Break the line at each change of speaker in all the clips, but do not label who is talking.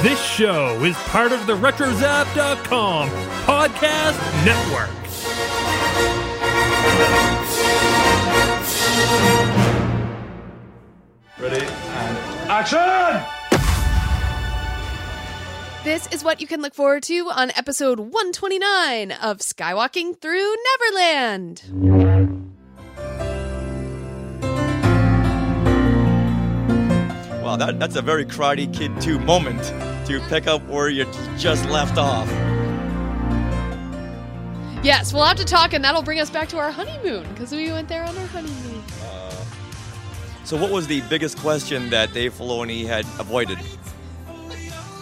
This show is part of the RetroZap.com podcast network.
Ready, and action!
This is what you can look forward to on episode 129 of Skywalking Through Neverland.
Wow, that's a very Karate Kid 2 moment to pick up where you just left off.
Yes, we'll have to talk, and that'll bring us back to our honeymoon, because we went there on our honeymoon.
So what was the biggest question that Dave Filoni had avoided?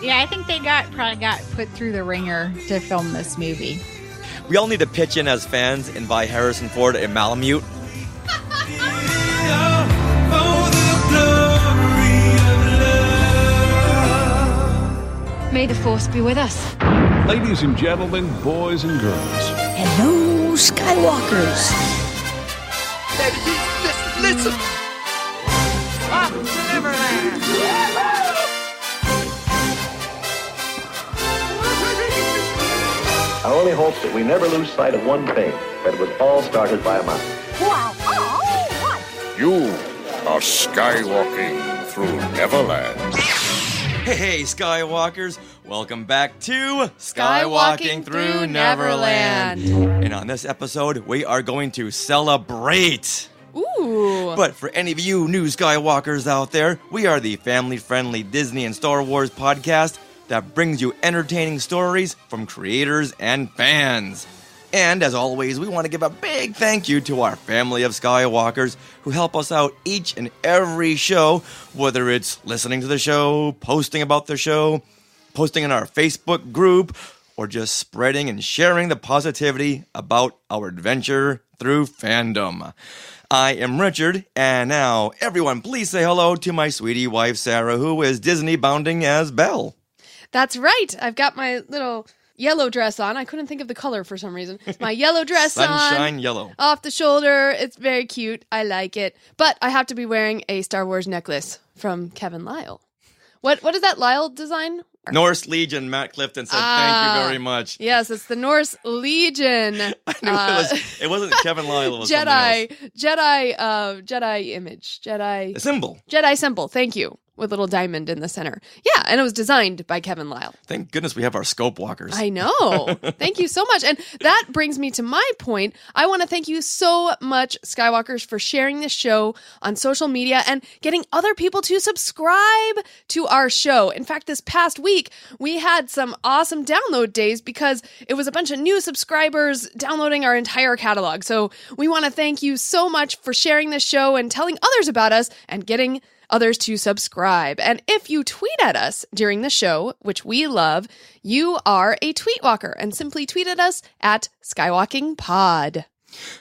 Yeah, I think they probably got put through the ringer to film this movie.
We all need to pitch in as fans and buy Harrison Ford a Malamute.
May the Force be with us.
Ladies and gentlemen, boys and girls.
Hello, Skywalkers.
Listen!
Off to Neverland!
I only hope that we never lose sight of one thing, that it was all started by a mouse.
Wow. Oh, what?
You are skywalking through Neverland.
Hey, Skywalkers! Welcome back to Skywalking Through Neverland. And on this episode, we are going to celebrate.
Ooh.
But for any of you new Skywalkers out there, we are the family-friendly Disney and Star Wars podcast that brings you entertaining stories from creators and fans. And as always, we want to give a big thank you to our family of Skywalkers who help us out each and every show, whether it's listening to the show, posting about the show, posting in our Facebook group, or just spreading and sharing the positivity about our adventure through fandom. I am Richard, and now everyone please say hello to my sweetie wife Sarah, who is Disney bounding as Belle.
That's right. I've got my little yellow dress on. I couldn't think of the color for some reason. My yellow dress
Sunshine
on.
yellow.
Off the shoulder. It's very cute. I like it. But I have to be wearing a Star Wars necklace from Kevin Lyle. What is that Lyle design?
Norse Legion, Matt Clifton said, thank you very much.
Yes, it's the Norse Legion.
I knew it wasn't Kevin Lyle, it was something else.
Jedi image.
The symbol.
Jedi symbol, thank you. With a little diamond in the center. Yeah, and it was designed by Kevin Lyle.
Thank goodness we have our scope walkers.
I know. Thank you so much. And that brings me to my point. I want to thank you so much, Skywalkers, for sharing this show on social media and getting other people to subscribe to our show. In fact, this past week, we had some awesome download days because it was a bunch of new subscribers downloading our entire catalog. So we want to thank you so much for sharing this show and telling others about us and getting others to subscribe. And if you tweet at us during the show, which we love, you are a tweet walker, and simply tweet at us at SkywalkingPod.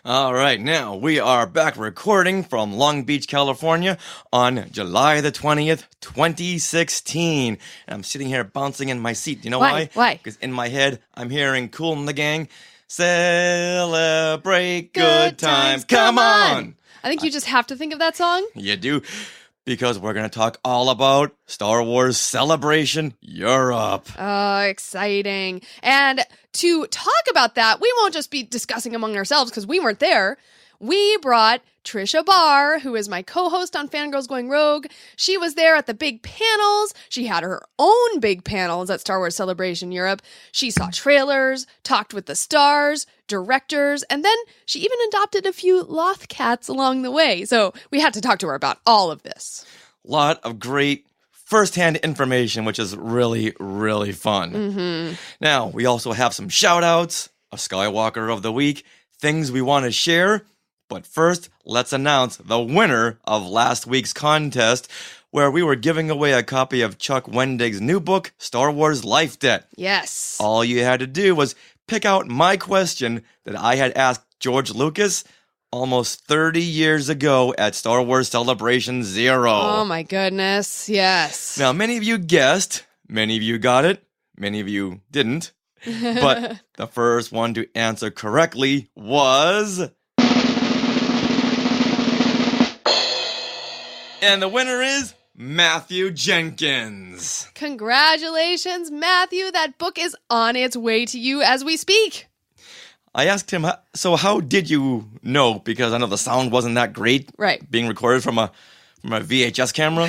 All right, now we are back recording from Long Beach, California on July the 20th, 2016. And I'm sitting here bouncing in my seat. You know why?
Why?
Because in my head, I'm hearing Kool and the Gang, celebrate good times. Come on!
I think you just have to think of that song.
You do. Because we're going to talk all about Star Wars Celebration Europe.
Oh, exciting. And to talk about that, we won't just be discussing among ourselves because we weren't there. We brought TRICIA BARR, who is my co-host on Fangirls Going Rogue. She was there at the big panels. She had her own big panels at Star Wars Celebration Europe. She saw trailers, talked with the stars, directors, and then she even adopted a few Loth cats along the way. So we had to talk to her about all of this.
Lot of great first-hand information, which is really, really fun.
Mm-hmm.
Now, we also have some shout-outs, a Skywalker of the Week, things we want to share. But first, let's announce the winner of last week's contest, where we were giving away a copy of Chuck Wendig's new book, Star Wars Life Debt.
Yes.
All you had to do was pick out my question that I had asked George Lucas almost 30 years ago at Star Wars Celebration 0.
Oh my goodness, yes.
Now, many of you guessed, many of you got it, many of you didn't, but the first one to answer correctly was... And the winner is Matthew Jenkins.
Congratulations, Matthew. That book is on its way to you as we speak.
I asked him, so how did you know? Because I know the sound wasn't that great.
Right.
Being recorded from a VHS camera.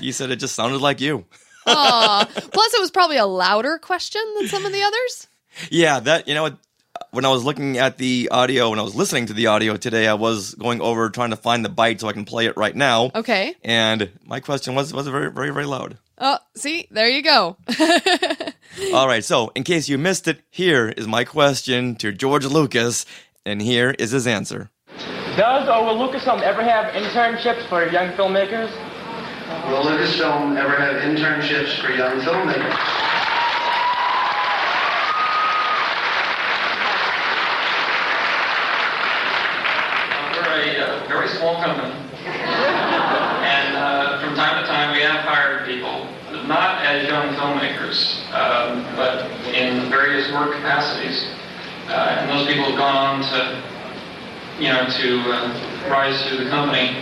He said it just sounded like you.
Aw. Plus, it was probably a louder question than some of the others.
Yeah, when I was looking at the audio, when I was listening to the audio today, I was going over trying to find the bite so I can play it right now.
Okay.
And my question was very, very, very loud.
Oh, see? There you go.
All right, so in case you missed it, here is my question to George Lucas, and here is his answer.
Does or will Lucasfilm ever have internships for young filmmakers?
Will Lucasfilm ever have internships for young filmmakers?
We're a very small company, and from time to time we have hired people, not as young filmmakers, but in various work capacities. And those people have gone on to rise through the company.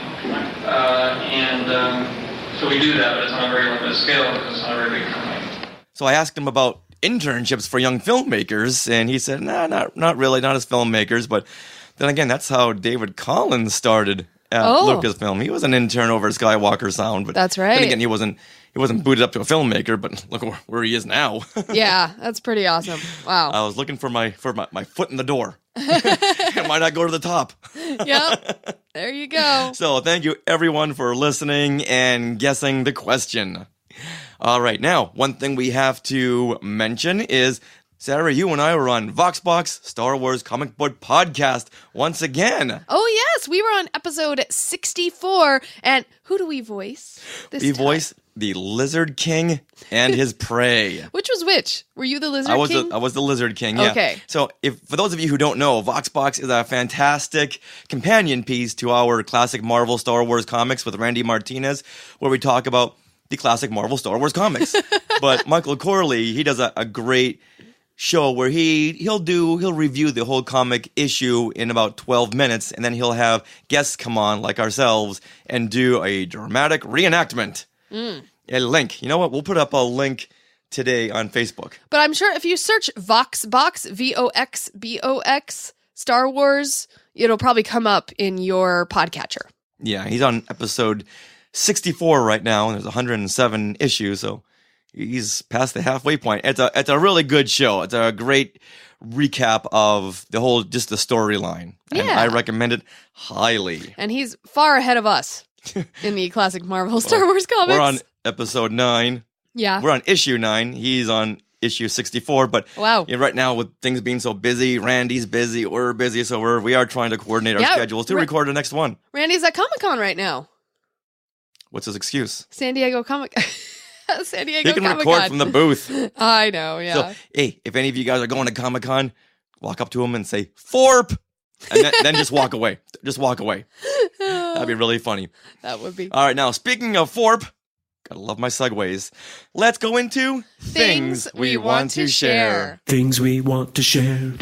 So we do that, but it's on a very limited scale because it's not a very big company.
So I asked him about internships for young filmmakers, and he said, nah, not really, not as filmmakers. But then again, that's how David Collins started at Lucasfilm. He was an intern over at Skywalker Sound. But
that's right.
Then again, he wasn't booted up to a filmmaker, but look where he is now.
Yeah, that's pretty awesome. Wow.
I was looking for my foot in the door. Why not go to the top?
Yep. There you go.
So thank you everyone for listening and guessing the question. All right, now one thing we have to mention is, Sarah, you and I were on VoxBox Star Wars Comic Book Podcast once again.
Oh yes, we were on episode 64, and who do we voice this time?
Voice the Lizard King and his prey.
Which was which? Were you the Lizard King?
I was the Lizard King, yeah.
Okay.
So for those of you who don't know, VoxBox is a fantastic companion piece to our classic Marvel Star Wars comics with Randy Martinez, where we talk about the classic Marvel Star Wars comics. But Michael Corley, he does a great show where he'll review the whole comic issue in about 12 minutes, and then he'll have guests come on like ourselves and do a dramatic reenactment. A link. You know what? We'll put up a link today on Facebook.
But I'm sure if you search VoxBox, VoxBox, Star Wars, it'll probably come up in your podcatcher.
Yeah, he's on episode 64 right now, and there's 107 issues, so he's past the halfway point. It's a really good show. It's a great recap of the storyline. And I recommend it highly.
And he's far ahead of us in the classic Marvel Star Wars comics.
We're on episode 9.
Yeah.
We're on issue 9. He's on issue 64. But
wow.
Right now, with things being so busy, Randy's busy, we're busy, so we are trying to coordinate our schedules to record the next one.
Randy's at Comic-Con right now.
What's his excuse?
San Diego Comic-Con.
He can record from the booth.
I know, yeah.
So, hey, if any of you guys are going to Comic-Con, walk up to him and say, "Forp!" And then just walk away. Just walk away. That'd be really funny.
That would be.
All right, now, speaking of Forp, gotta love my segues. Let's go into
Things we want to share.
Things we want to share.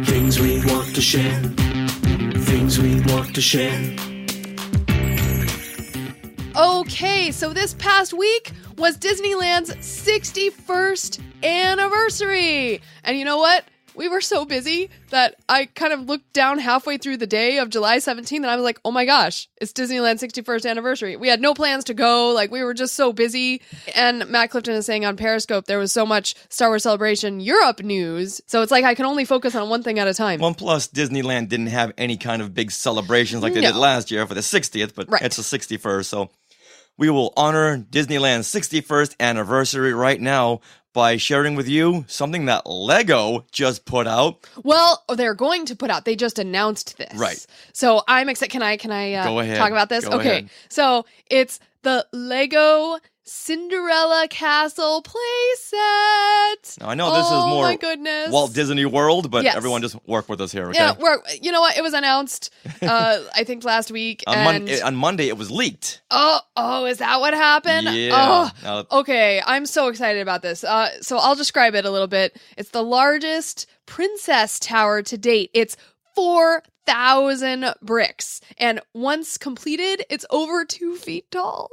Things we want to share. Things we want to share.
Okay, so this past week was Disneyland's 61st anniversary. And you know what? We were so busy that I kind of looked down halfway through the day of July 17th and I was like, oh my gosh, it's Disneyland's 61st anniversary. We had no plans to go. Like, we were just so busy. And Matt Clifton is saying on Periscope, there was so much Star Wars Celebration Europe news. So it's like I can only focus on one thing at a time.
Well, plus Disneyland didn't have any kind of big celebrations like they did last year for the 60th, but it's the 61st. So we will honor Disneyland's 61st anniversary right now by sharing with you something that Lego just put out.
Well, they're going to put out. They just announced this.
Right.
So I'm excited. Can I
Go ahead.
talk about this?
Go ahead.
So it's the Lego Cinderella Castle playset.
Now, I know this is more
my goodness.
Walt Disney World, but
yes.
everyone just work with us here, okay?
Yeah, you know what? It was announced, I think, last week.
On Monday, it was leaked.
Oh, is that what happened?
Yeah.
Okay, I'm so excited about this. So I'll describe it a little bit. It's the largest princess tower to date. It's 4,000 4,000 bricks. And once completed, it's over 2 feet tall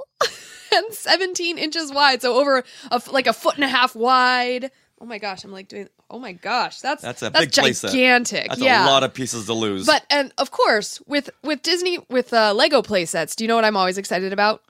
and 17 inches wide. So over like a foot and a half wide. Oh my gosh, I'm like doing, oh my gosh, that's
a big
gigantic.
That's
yeah.
a lot of pieces to lose.
But, and of course, with Disney, with Lego playsets, do you know what I'm always excited about?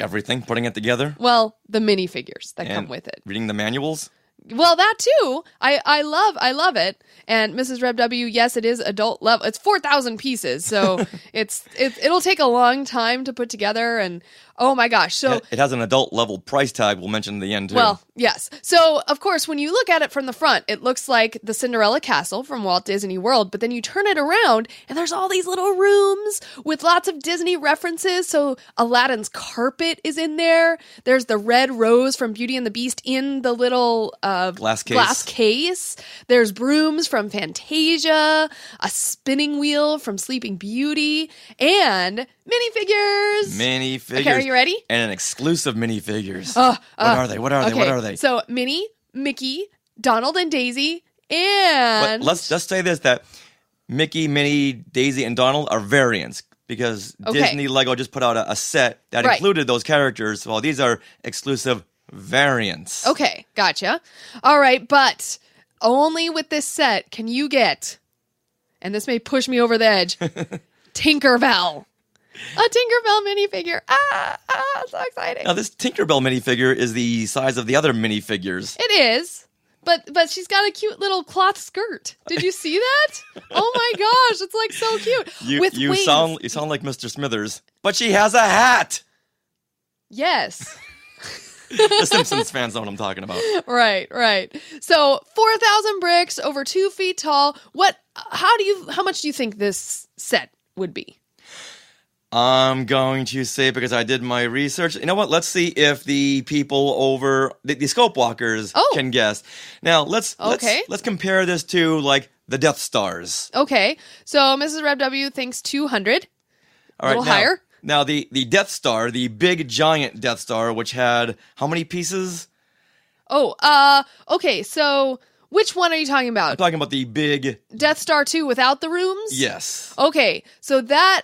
Everything, putting it together.
Well, the minifigures that come with it.
Reading the manuals.
Well, that too. I love it. And Mrs. Reb W, yes, it is adult level. It's 4,000 pieces, so it'll take a long time to put together. And oh my gosh, so
it has an adult level price tag. We'll mention in the end too.
Well, yes. So of course, when you look at it from the front, it looks like the Cinderella Castle from Walt Disney World. But then you turn it around, and there's all these little rooms with lots of Disney references. So Aladdin's carpet is in there. There's the red rose from Beauty and the Beast in the little
glass case.
There's brooms from Fantasia, a spinning wheel from Sleeping Beauty, and minifigures. Okay, are you ready?
And an exclusive minifigures. What are they?
Okay.
What are they?
So Minnie, Mickey, Donald and Daisy, and
let's just say this, that Mickey, Minnie, Daisy, and Donald are variants. Because Disney Lego just put out a set that included those characters. Well, these are exclusive variants.
Okay, gotcha. All right, but only with this set can you get, and this may push me over the edge, Tinkerbell. A Tinkerbell minifigure. So exciting.
Now, this Tinkerbell minifigure is the size of the other minifigures.
It is. But she's got a cute little cloth skirt. Did you see that? Oh my gosh, it's like so cute.
You sound like Mr. Smithers, but she has a hat.
Yes.
The Simpsons fans know what I'm talking about.
Right. So 4,000 bricks, over 2 feet tall. How much do you think this set would be?
I'm going to say, because I did my research, you know what? Let's see if the people over the scope walkers can guess. Now let's compare this to like the Death Stars.
Okay, so Mrs. Reb W thinks 200.
All right,
a little higher.
Now the Death Star, the big giant Death Star, which had how many pieces?
Okay. So which one are you talking about?
I'm talking about the big
Death Star 2 without the rooms.
Yes.
Okay, so that.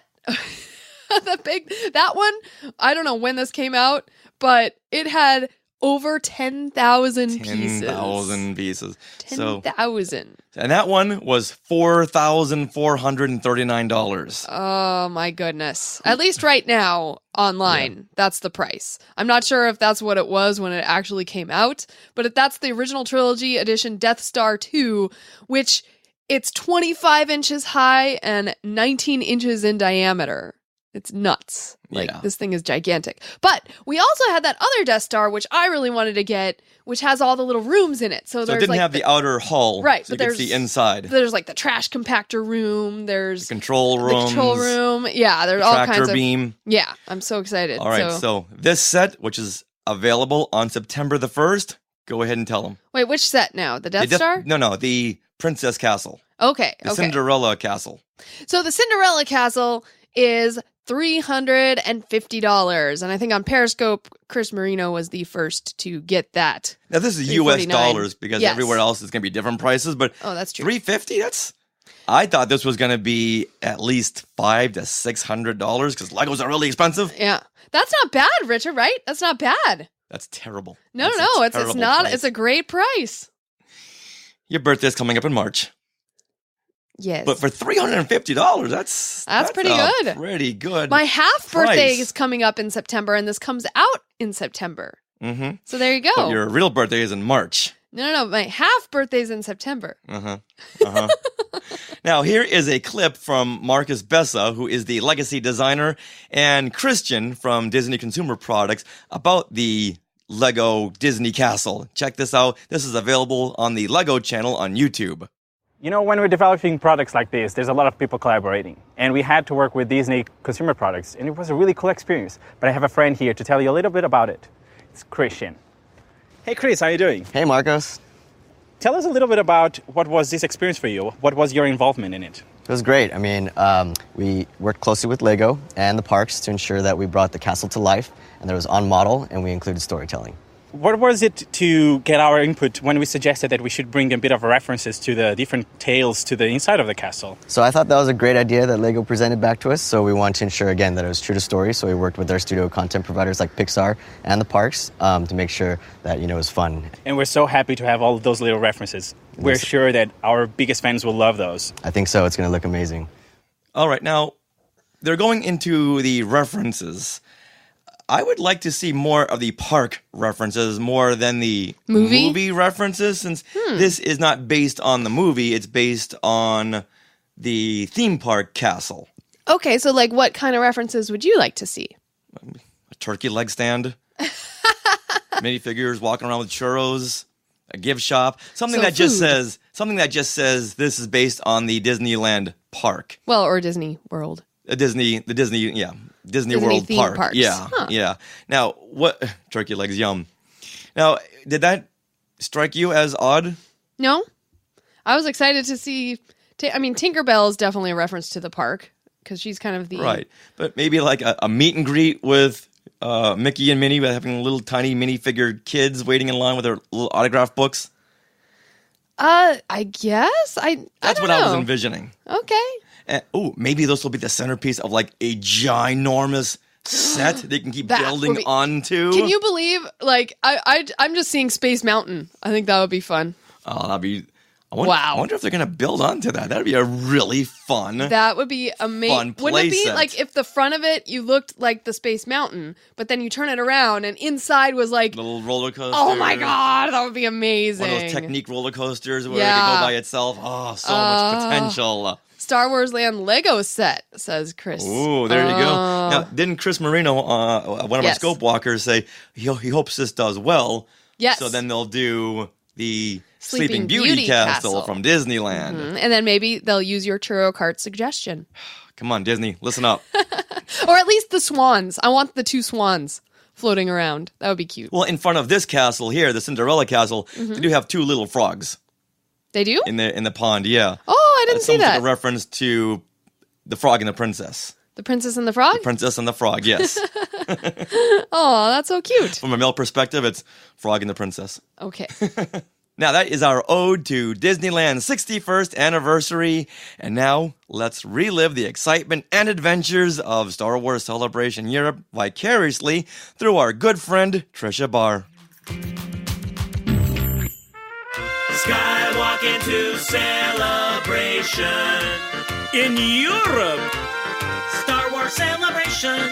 That one, I don't know when this came out, but it had over 10,000 pieces.
10,000 pieces.
10,000.
And that one was $4,439.
Oh my goodness. At least right now online, that's the price. I'm not sure if that's what it was when it actually came out, but if that's the original trilogy edition Death Star 2, which it's 25 inches high and 19 inches in diameter. It's nuts. This thing is gigantic. But we also had that other Death Star, which I really wanted to get, which has all the little rooms in it. So
it didn't have the outer hull.
Right.
So you could see inside.
There's like the trash compactor room. There's
the control room.
Yeah, there's all kinds of.
Tractor beam.
Yeah, I'm so excited.
All right, so this set, which is available on September the 1st, go ahead and tell them.
Wait, which set now? The Death Star?
No, the Princess Castle.
Okay.
The Cinderella Castle.
So the Cinderella Castle is $350, and I think on Periscope, Chris Marino was the first to get that.
Now this is U.S. dollars because everywhere else is going to be different prices, but
that's true.
$350. I thought this was going to be at least $500 to $600 because Legos are really expensive.
Yeah, that's not bad, Richard. Right? That's not bad.
That's terrible.
No, it's not. Price. It's a great price.
Your birthday's coming up in March.
Yes.
But for $350, that's
pretty good.
Pretty good.
My half birthday is coming up in September, and this comes out in September.
Mm-hmm.
So there you go.
But your real birthday is in March.
No. My half birthday's in September.
Now, here is a clip from Marcus Bessa, who is the legacy designer, and Christian from Disney Consumer Products about the Lego Disney Castle. Check this out. This is available on the Lego channel on YouTube.
You know, when we're developing products like this, there's a lot of people collaborating. And we had to work with Disney Consumer Products, and it was a really cool experience. But I have a friend here to tell you a little bit about it. It's Christian. Hey, Chris, how are you doing?
Hey, Marcos.
Tell us a little bit about what was this experience for you. What was your involvement in it?
It was great. I mean, we worked closely with Lego and the parks to ensure that we brought the castle to life, and that it was on model, and we included storytelling.
what was it to get our input when we suggested that we should bring a bit of references to the different tales to the inside of the castle?
So I thought that was a great idea that LEGO presented back to us. So we wanted to ensure, again, that it was true to story. So we worked with our studio content providers like Pixar and the parks to make sure that, it was fun.
And we're so happy to have all of those little references. We're sure that our biggest fans will love those.
I think so. It's going to look amazing.
All right, now, they're going into the references. I would like to see more of the park references more than the movie references, since this is not based on the movie, it's based on the theme park castle.
Okay, so what kind of references would you like to see?
A turkey leg stand, minifigures walking around with churros, a gift shop, something that just says this is based on the Disneyland park.
Well, or Disney World.
Disney World
theme
Park.
Parks.
Yeah, yeah. Now, what turkey legs? Yum. Now, did that strike you as odd?
No, I was excited to see. Tinkerbell is definitely a reference to the park because she's kind of the
right. But maybe like a meet and greet with Mickey and Minnie, having little tiny minifigured kids waiting in line with their little autograph books.
I guess
That's what I was envisioning.
Okay.
Maybe this will be the centerpiece of a ginormous set they can keep building onto.
Can you believe? I'm just seeing Space Mountain. I think that would be fun.
Oh, that'd be.
Wow.
I wonder if they're going to build onto that. That'd be a really fun.
That would be amazing. Wouldn't it be if the front of it you looked like the Space Mountain, but then you turn it around and inside was
little roller coaster.
Oh my God, that would be amazing.
One of those Technique roller coasters where it can go by itself. Oh, so much potential.
Star Wars Land Lego set, says Chris.
Ooh, there you go. Now, didn't Chris Marino, one of our scope walkers, say he hopes this does well?
Yes.
So then they'll do the Sleeping Beauty Castle from Disneyland.
Mm-hmm. And then maybe they'll use your churro cart suggestion.
Come on, Disney, listen up.
Or at least the swans. I want the 2 swans floating around. That would be cute.
Well, in front of this castle here, the Cinderella Castle, they do have 2 little frogs.
They do?
In the pond, yeah.
Oh, I didn't see that.
Like a reference to the Frog and the Princess.
The Princess and the Frog?
The Princess and the Frog, yes.
Oh, that's so cute.
From a male perspective, it's Frog and the Princess.
Okay.
Now, that is our ode to Disneyland's 61st anniversary. And now, let's relive the excitement and adventures of Star Wars Celebration Europe vicariously through our good friend, TRICIA BARR.
Skywalking to Celebration in Europe. Star Wars Celebration.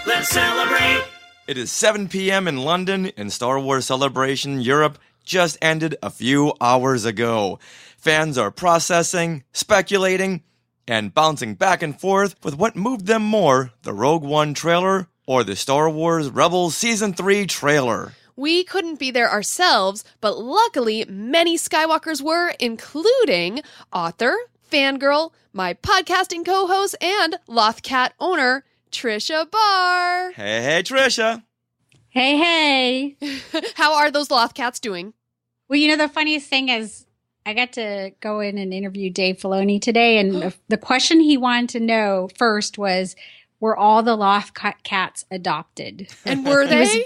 Let's celebrate.
It is 7 p.m. in London, and Star Wars Celebration Europe just ended a few hours ago. Fans are processing, speculating, and bouncing back and forth with what moved them more, the Rogue One trailer or the Star Wars Rebels Season 3 trailer.
We couldn't be there ourselves, but luckily many Skywalkers were, including author, fangirl, my podcasting co-host, and Lothcat owner, TRICIA BARR.
Hey, TRICIA.
Hey.
How are those Lothcats doing?
Well, the funniest thing is I got to go in and interview Dave Filoni today, and the question he wanted to know first was, were all the Lothcats adopted?
And were they?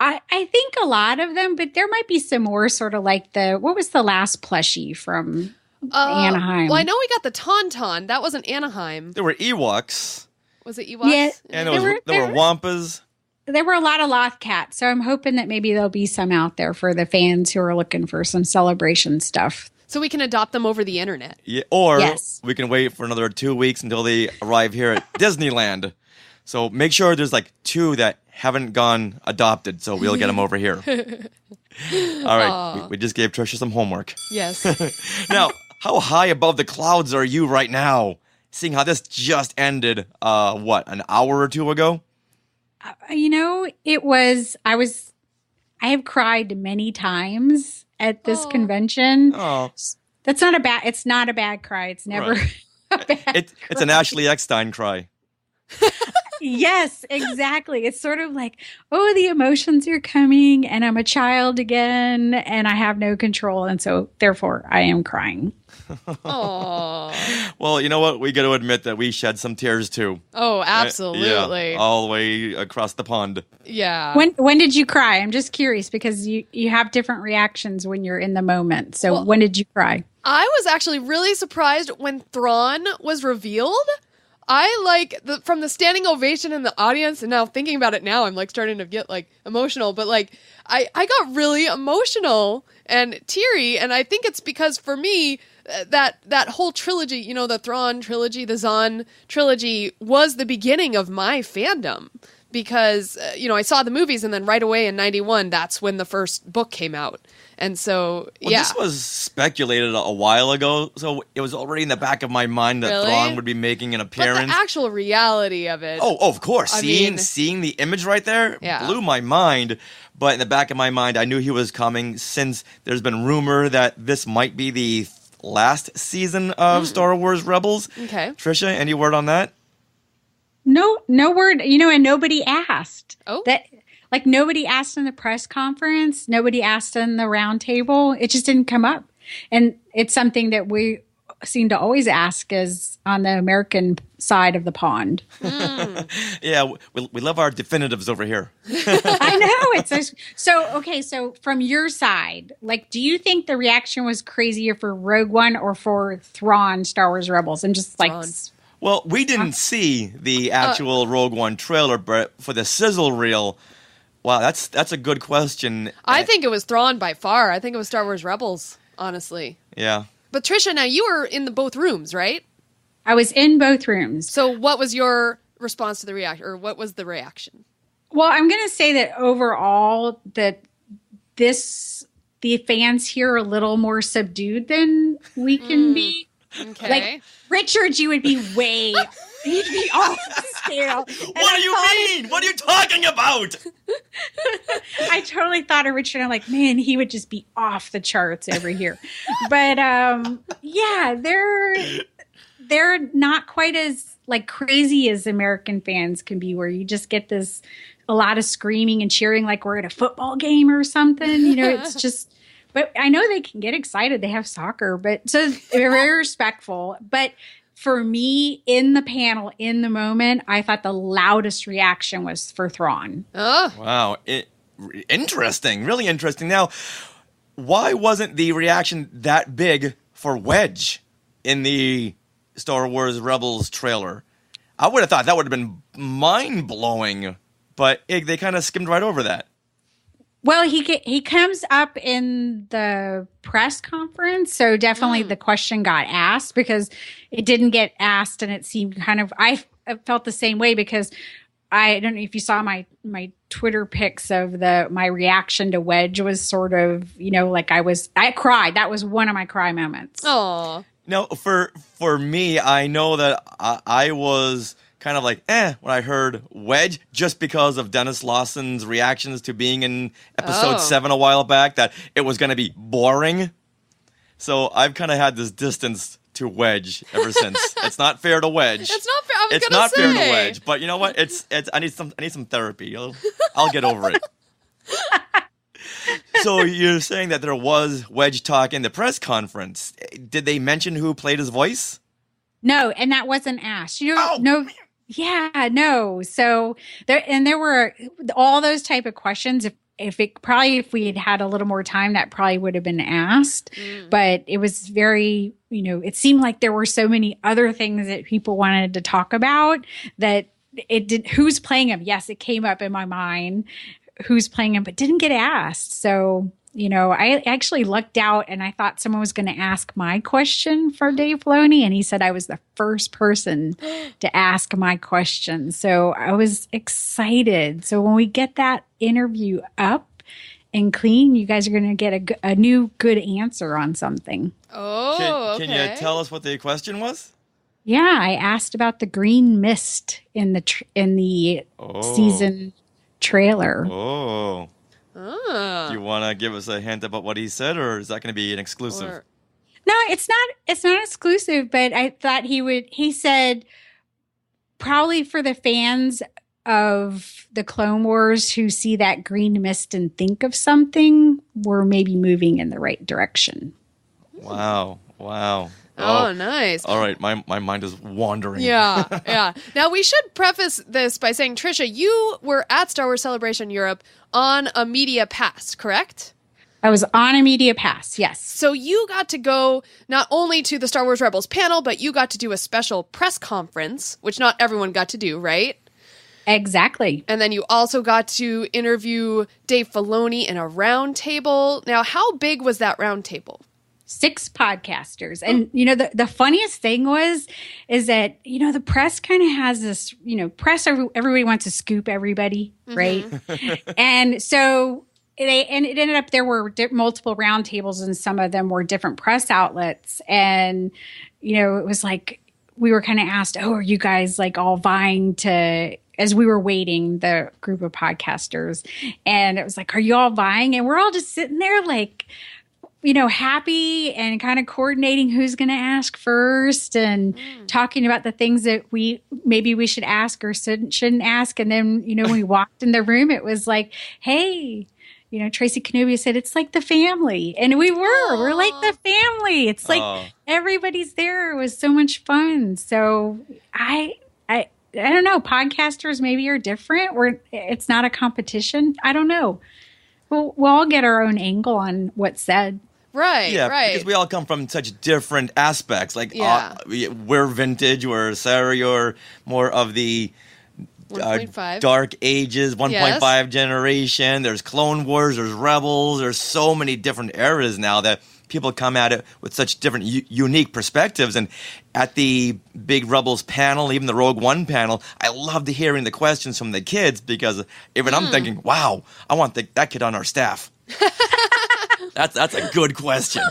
I think a lot of them, but there might be some more sort of like what was the last plushie from Anaheim?
Well, I know we got the Tauntaun. That wasn't Anaheim.
There were Ewoks.
Was it Ewoks?
Yeah.
And there were Wampas.
There were a lot of Lothcats, so I'm hoping that maybe there'll be some out there for the fans who are looking for some celebration stuff.
So we can adopt them over the internet.
Yeah, or we can wait for another 2 weeks until they arrive here at Disneyland. So make sure there's 2 that haven't gone adopted, so we'll get them over here. All right, we just gave Tricia some homework.
Yes.
Now, how high above the clouds are you right now? Seeing how this just ended, an hour or 2 ago?
I have cried many times at this convention.
Oh.
It's not a bad cry. It's never a bad
It's an Ashley Eckstein cry.
Yes, exactly. It's sort of like, oh, the emotions are coming and I'm a child again and I have no control. And so therefore I am crying.
Aww.
Well, you know what? We got to admit that we shed some tears too.
Oh, absolutely.
Yeah, all the way across the pond.
Yeah.
When did you cry? I'm just curious because you have different reactions when you're in the moment. So
Well,
when did you cry?
I was actually really surprised when Thrawn was revealed. I like from the standing ovation in the audience, and now thinking about it now, I'm like starting to get like emotional. But like, I got really emotional and teary, and I think it's because for me, that whole trilogy, you know, the Thrawn trilogy, the Zahn trilogy, was the beginning of my fandom. Because, you know, I saw the movies and then right away in 91, that's when the first book came out. And so,
well,
yeah.
This was speculated a while ago, so it was already in the back of my mind that
Really?
Thrawn would be making an appearance.
But the actual reality of it.
Oh, of course.
I
Seeing the image right there blew my mind. But in the back of my mind, I knew he was coming since there's been rumor that this might be the last season of Star Wars Rebels.
Okay.
Tricia, any word on that?
No word, you know, and nobody asked.
Oh.
Like nobody asked in the press conference, nobody asked in the round table. It just didn't come up. And it's something that we seem to always ask is on the American side of the pond.
Yeah, we love our definitives over here.
I know. So from your side, like, do you think the reaction was crazier for Rogue One or for Thrawn Star Wars Rebels? And just like...
Thrawn.
Well, we didn't see the actual Rogue One trailer, but for the sizzle reel, wow, that's a good question.
I think it was Thrawn by far. I think it was Star Wars Rebels, honestly.
Yeah.
But Tricia, now you were in both rooms, right?
I was in both rooms.
So what was your response to the reaction, or what was the reaction?
Well, I'm going to say that overall that the fans here are a little more subdued than we can be.
Okay.
Like, Richard, you would be you'd be off the scale.
What do you mean? What are you talking about?
I totally thought of Richard. I'm like, man, he would just be off the charts over here. But yeah, they're not quite as like crazy as American fans can be, where you just get a lot of screaming and cheering like we're at a football game or something. You know, it's just. But I know they can get excited. They have soccer, but so they're very respectful. But for me, in the panel, in the moment, I thought the loudest reaction was for Thrawn.
Oh,
wow, interesting, really interesting. Now, why wasn't the reaction that big for Wedge in the Star Wars Rebels trailer? I would have thought that would have been mind blowing, but they kind of skimmed right over that.
Well, he comes up in the press conference, so definitely the question got asked because it didn't get asked, and it seemed kind of I felt the same way because I don't know if you saw my Twitter pics of my reaction to Wedge was sort of, you know, like I cried. That was one of my cry moments.
Oh.
Now, for me, I know that I was kind of like, when I heard Wedge, just because of Dennis Lawson's reactions to being in episode 7 a while back, that it was going to be boring. So I've kind of had this distance to Wedge ever since. It's not fair to Wedge.
It's not fair.
It's not fair to Wedge, but you know what? It's I need some therapy. I'll get over it. So you're saying that there was Wedge talk in the press conference. Did they mention who played his voice?
No, and that wasn't asked. You know, no. Yeah, no. So there were all those type of questions. If we had had a little more time, that probably would have been asked. But it was very, you know, it seemed like there were so many other things that people wanted to talk about that it did. Who's playing him? Yes, it came up in my mind. Who's playing him, but didn't get asked. So, you know, I actually lucked out and I thought someone was going to ask my question for Dave Filoni, and he said I was the first person to ask my question. So I was excited. So when we get that interview up and clean, you guys are going to get a new good answer on something.
Oh,
Can you tell us what the question was?
Yeah, I asked about the green mist in the season trailer.
Oh. Do you want to give us a hint about what he said, or is that going to be an exclusive?
No, it's not exclusive, but I thought he said probably for the fans of the Clone Wars who see that green mist and think of something, we're maybe moving in the right direction.
Wow.
Oh, nice.
All right, my mind is wandering.
Yeah. Now, we should preface this by saying, Tricia, you were at Star Wars Celebration Europe on a media pass, correct?
I was on a media pass, yes.
So you got to go not only to the Star Wars Rebels panel, but you got to do a special press conference, which not everyone got to do, right?
Exactly.
And then you also got to interview Dave Filoni in a round table. Now, how big was that round table?
6 podcasters. And, the funniest thing is that, the press kind of has this, everybody wants to scoop everybody, right? And so it ended up, there were multiple round tables and some of them were different press outlets. And, it was like, we were kind of asked, are you guys like all vying to, as we were waiting, the group of podcasters, and it was like, are you all vying? And we're all just sitting there like, happy and kind of coordinating who's going to ask first and talking about the things that we should ask or shouldn't ask. And then, when we walked in the room, it was like, hey, Tracy Canubia said, it's like the family. And we're like the family. It's like everybody's there. It was so much fun. So I don't know. Podcasters maybe are different. It's not a competition. I don't know. We'll all get our own angle on what's said.
Right, right.
Because we all come from such different aspects. Like, we're vintage, where Sarah, you're more of the
1.5.
Dark Ages, 1.5 generation. There's Clone Wars, there's Rebels. There's so many different eras now that people come at it with such different unique perspectives. And at the big Rebels panel, even the Rogue One panel, I loved hearing the questions from the kids, because I'm thinking, wow, I want that kid on our staff. That's a good question.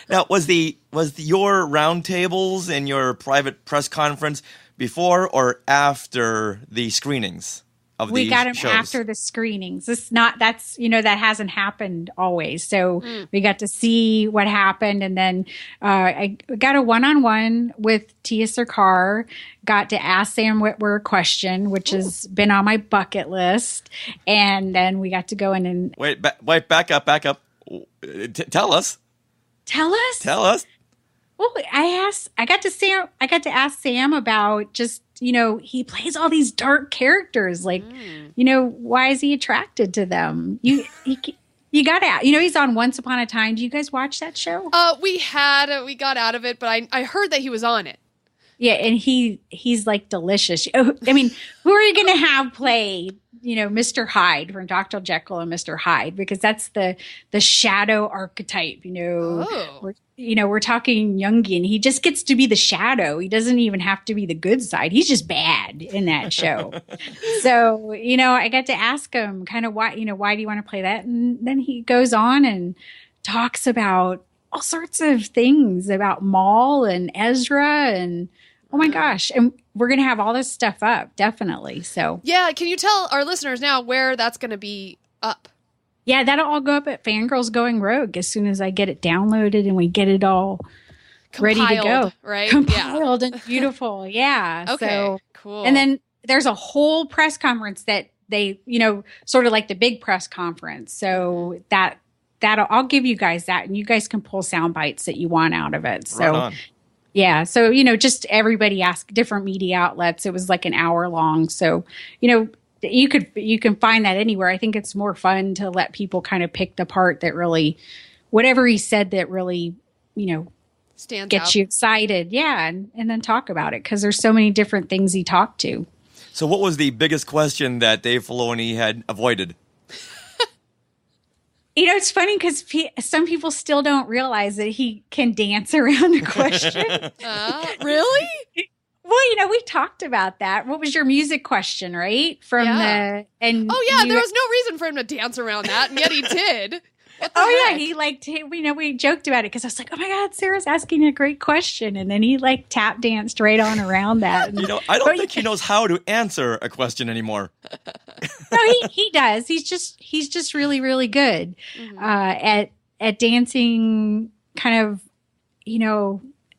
Now, was your roundtables and your private press conference before or after the screenings of
we
these
got them
shows?
After the screenings. That hasn't happened always. So we got to see what happened, and then I got a one-on-one with Tia Sarkar. Got to ask Sam Witwer a question, which has been on my bucket list, and then we got to go in and
wait, back up. Tell us.
Well, I got to ask Sam about just, he plays all these dark characters. Like, why is he attracted to them? You got to, he's on Once Upon a Time. Do you guys watch that show?
We got out of it, but I heard that he was on it.
Yeah. And he's like delicious. I mean, who are you going to have play, Mr. Hyde from Dr. Jekyll and Mr. Hyde? Because that's the shadow archetype, We're talking Jungian. He just gets to be the shadow. He doesn't even have to be the good side. He's just bad in that show. So, I got to ask him kind of why do you want to play that? And then he goes on and talks about all sorts of things about Maul and Ezra and oh my gosh. And we're going to have all this stuff up, definitely. So
yeah, can you tell our listeners now where that's going to be up?
Yeah, that'll all go up at Fangirls Going Rogue as soon as I get it downloaded and we get it all ready to go.
Right?
Compiled and beautiful. Yeah.
Okay,
so,
cool.
And then there's a whole press conference that they, sort of like the big press conference. So I'll give you guys that, and you guys can pull sound bites that you want out of it. So,
right on.
Yeah. So, just everybody asked different media outlets. It was like an hour long. So, you can find that anywhere. I think it's more fun to let people kind of pick the part that really, whatever he said that really,
stands
gets
out.
you excited. Yeah. And then talk about it, because there's so many different things he talked to.
So what was the biggest question that Dave Filoni had avoided?
It's funny because some people still don't realize that he can dance around a question.
Really?
Well, we talked about that. What was your music question, right? There was
no reason for him to dance around that, and yet he did.
Yeah, he we joked about it because I was like, oh my God, Sarah's asking a great question. And then he tap danced right on around that. And,
I don't think he knows how to answer a question anymore.
No, he does. He's just really, really good at dancing kind of,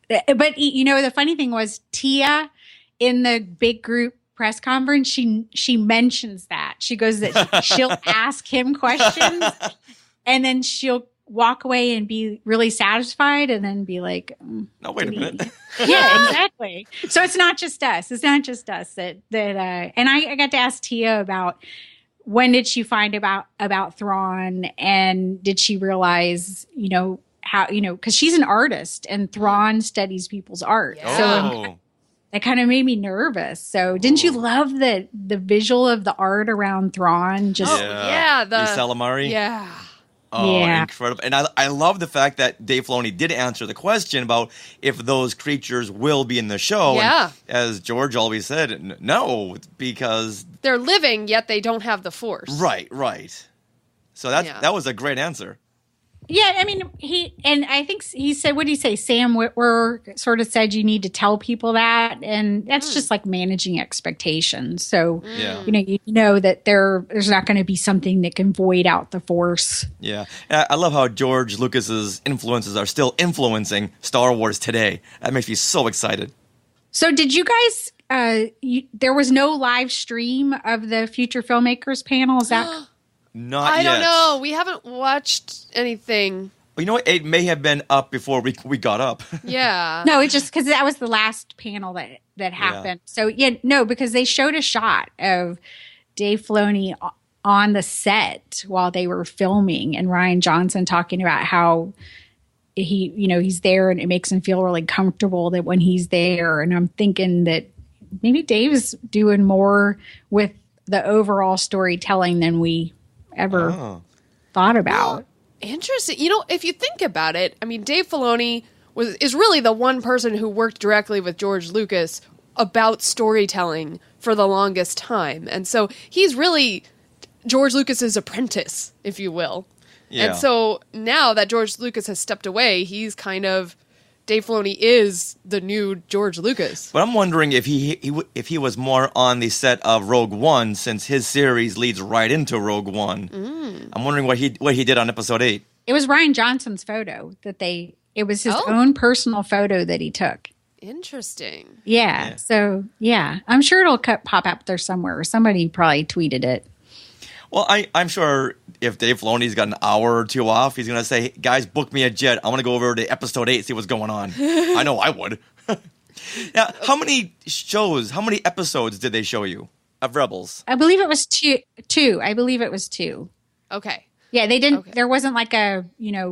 But, the funny thing was Tia in the big group press conference, she mentions that. She goes that she'll ask him questions and then she'll walk away and be really satisfied and then be like,
no, wait a minute.
Yeah, exactly. So it's not just us. It's not just us that and I got to ask Tia about when did she find about Thrawn, and did she realize, how, because she's an artist and Thrawn studies people's art.
Yeah.
So it kind of made me nervous. So didn't you love the visual of the art around Thrawn?
The
Salamari.
Yeah.
Oh, incredible. And I love the fact that Dave Filoni did answer the question about if those creatures will be in the show.
Yeah.
And as George always said, no, because
they're living, yet they don't have the Force.
Right. So that was a great answer.
Yeah, I mean, I think he said, what did he say? Sam Witwer sort of said you need to tell people that, and that's just like managing expectations. So, you know that there's not going to be something that can void out the Force.
Yeah, and I love how George Lucas's influences are still influencing Star Wars today. That makes me so excited.
So, did you guys? There was no live stream of the Future Filmmakers panel. Is that?
Not yet.
I don't know. We haven't watched anything.
Well, you know what? It may have been up before we got up.
Yeah.
No, it's just because that was the last panel that happened. Yeah. So, because they showed a shot of Dave Filoni on the set while they were filming, and Rian Johnson talking about how he's there and it makes him feel really comfortable that when he's there. And I'm thinking that maybe Dave's doing more with the overall storytelling than we ever thought about.
Well, interesting. If you think about it, I mean, Dave Filoni is really the one person who worked directly with George Lucas about storytelling for the longest time. And so he's really George Lucas's apprentice, if you will. Yeah. And so now that George Lucas has stepped away, he's kind of Dave Filoni is the new George Lucas.
But I'm wondering if he was more on the set of Rogue One, since his series leads right into Rogue One. I'm wondering what he did on Episode 8.
It was Rian Johnson's photo it was his own personal photo that he took.
Interesting.
Yeah. So, I'm sure it'll pop up there somewhere. Somebody probably tweeted it.
Well, I'm sure if Dave Filoni's got an hour or two off, he's going to say, hey, guys, book me a jet. I want to go over to Episode 8, see what's going on. I know I would. Now, how many episodes did they show you of Rebels?
I believe it was two. I believe it was 2.
Okay.
Yeah, they didn't. Okay. There wasn't like a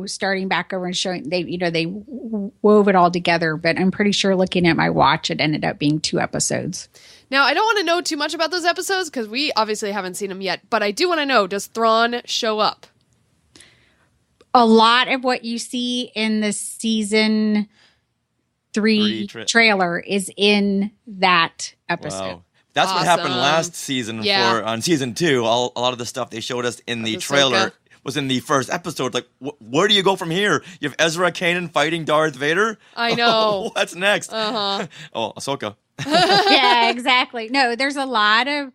starting back over and showing. They wove it all together. But I'm pretty sure looking at my watch, it ended up being 2 episodes.
Now, I don't want to know too much about those episodes because we obviously haven't seen them yet. But I do want to know: does Thrawn show up?
A lot of what you see in the season 3 trailer is in that episode.
Wow. That's awesome. What happened last season on season 2. A lot of the stuff they showed us in the trailer was in the first episode. Like, where do you go from here? You have Ezra Kanan fighting Darth Vader?
I know.
What's next? Oh, Ahsoka.
Yeah, exactly. No, there's a lot of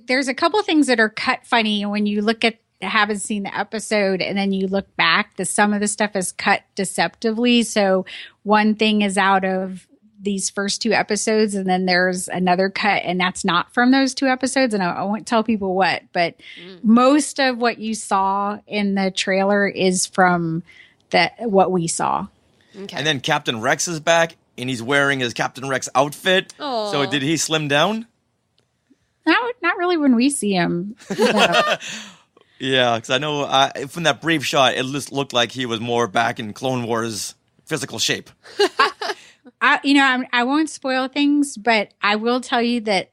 there's a couple of things that are cut funny when you look at haven't seen the episode and then you look back. Some of the stuff is cut deceptively. So one thing is out of these first 2 episodes, and then there's another cut, and that's not from those 2 episodes. And I won't tell people what, but most of what you saw in the trailer is from what we saw.
Okay.
And then Captain Rex is back, and he's wearing his Captain Rex outfit. Aww. So did he slim down?
Not really when we see him.
Yeah, because I know from that brief shot, it just looked like he was more back in Clone Wars physical shape.
I won't spoil things, but I will tell you that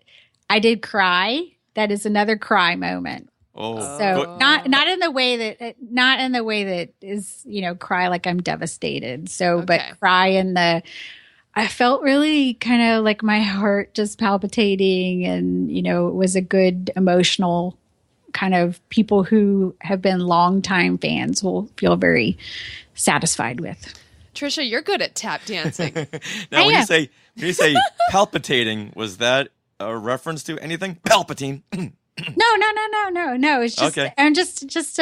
I did cry. That is another cry moment.
Oh,
so not in the way that is, cry like I'm devastated. So, but cry in I felt really kind of like my heart just palpitating, and, it was a good emotional kind of people who have been longtime fans will feel very satisfied with.
Tricia, you're good at tap dancing.
Now, when you say palpitating, was that a reference to anything? Palpatine.
No. It's just and just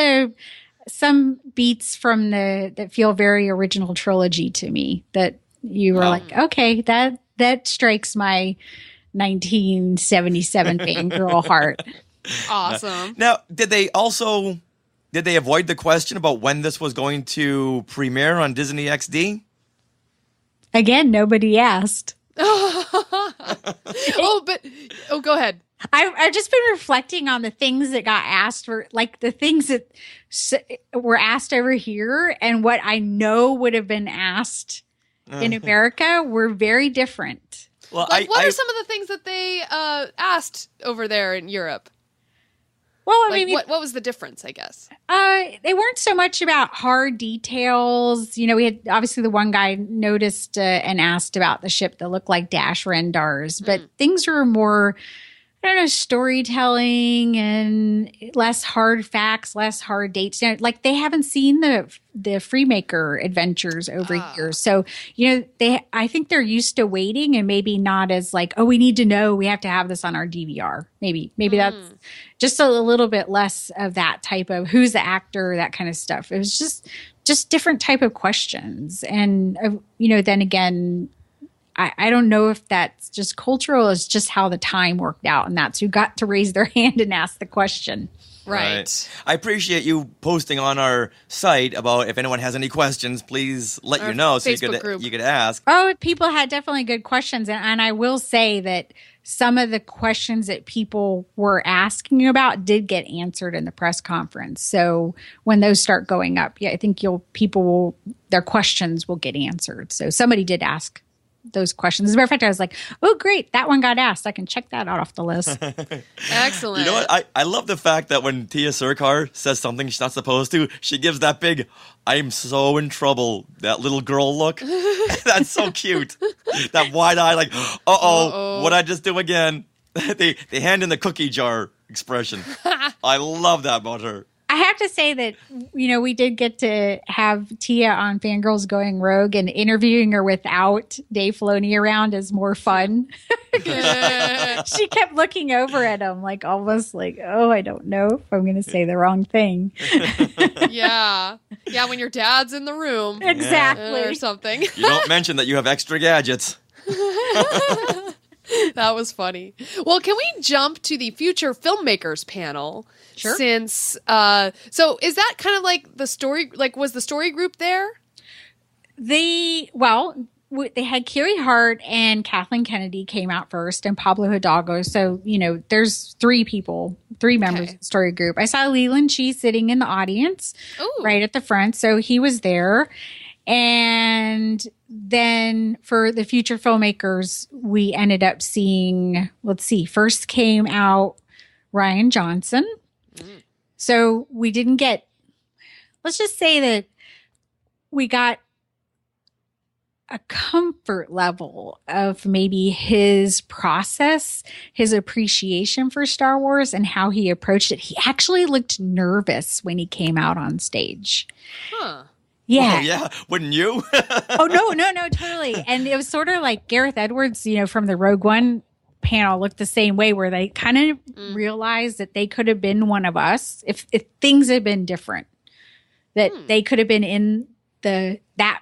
some beats from that feel very original trilogy to me. That you were like, okay, that strikes my 1977 fangirl heart.
Awesome.
Now, did they avoid the question about when this was going to premiere on Disney XD?
Again, nobody asked.
Go ahead.
I've just been reflecting on the things that got asked for, like the things that were asked over here and what I know would have been asked in America were very different.
Well,
what are some of the things that they asked over there in Europe?
Well, I
like,
mean,
what was the difference, I guess?
They weren't so much about hard details. You know, we had obviously the one guy noticed and asked about the ship that looked like Dash Rendar's, but things were more, I don't know, storytelling and less hard facts, less hard dates. You know, like they haven't seen the Freemaker adventures over here. So, you know, I think they're used to waiting and maybe not as like, oh, we need to know, we have to have this on our DVR. Maybe that's just a little bit less of that type of who's the actor, that kind of stuff. It was just different type of questions. And, you know, then again, I don't know if that's just cultural. It's just how the time worked out. And that's who got to raise their hand and ask the question.
Right.
I appreciate you posting on our site about if anyone has any questions, please let you know so you could ask.
Oh, people had definitely good questions. And I will say that some of the questions that people were asking about did get answered in the press conference. So when those start going up, I think their questions will get answered. So somebody did ask those questions. As a matter of fact, I was like, oh, great, that one got asked. I can check that out off the list.
Excellent.
You know what? I love the fact that when Tia Sircar says something she's not supposed to, she gives that big, I'm so in trouble, that little girl look. That's so cute. That wide eye, like, what'd I just do again? the hand in the cookie jar expression. I love that about her.
I have to say that, you know, we did get to have Tia on Fangirls Going Rogue, and interviewing her without Dave Filoni around is more fun. She kept looking over at him like almost like, oh, I don't know if I'm going to say the wrong thing.
Yeah, when your dad's in the room.
Exactly.
Or something.
You don't mention that you have extra gadgets.
That was funny. Well, can we jump to the future filmmakers panel?
Sure.
Since, so is that kind of like the story, like was the story group there?
They had Carrie Hart and Kathleen Kennedy came out first and Pablo Hidalgo. So, you know, there's three members of the story group. I saw Leland Chee sitting in the audience right at the front. So he was there. And then for the future filmmakers, we ended up seeing, first came out Ryan Johnson. So we didn't get, let's just say that we got a comfort level of maybe his process, his appreciation for Star Wars and how he approached it. He actually looked nervous when he came out on stage.
Huh.
Yeah.
Oh, yeah. Wouldn't you?
Oh, no, totally. And it was sort of like Gareth Edwards, you know, from the Rogue One panel looked the same way, where they kind of realized that they could have been one of us if things had been different, that they could have been in that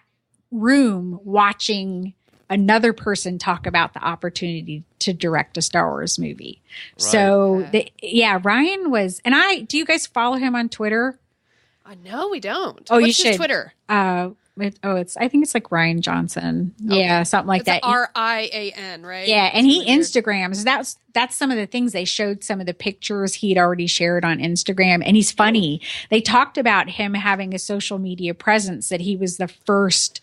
room watching another person talk about the opportunity to direct a Star Wars movie. Right. So Ryan was, and do you guys follow him on Twitter?
No, we don't.
Oh,
What's
you should.
His Twitter?
I think it's like Ryan Johnson. Okay. Yeah, something like that.
RIAN, right?
Yeah, and he Instagrams. That's some of the things they showed. Some of the pictures he'd already shared on Instagram, and he's funny. They talked about him having a social media presence. That he was the first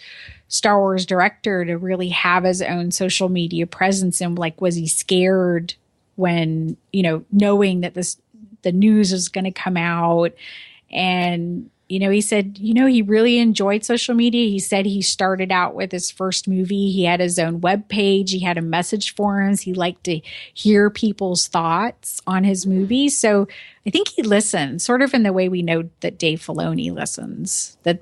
Star Wars director to really have his own social media presence, and like, was he scared when, you know, knowing that the news was going to come out? And, you know, he said, you know, he really enjoyed social media. He said he started out with his first movie. He had his own webpage. He had a message forums. He liked to hear people's thoughts on his movies. So I think he listened, sort of in the way we know that Dave Filoni listens, that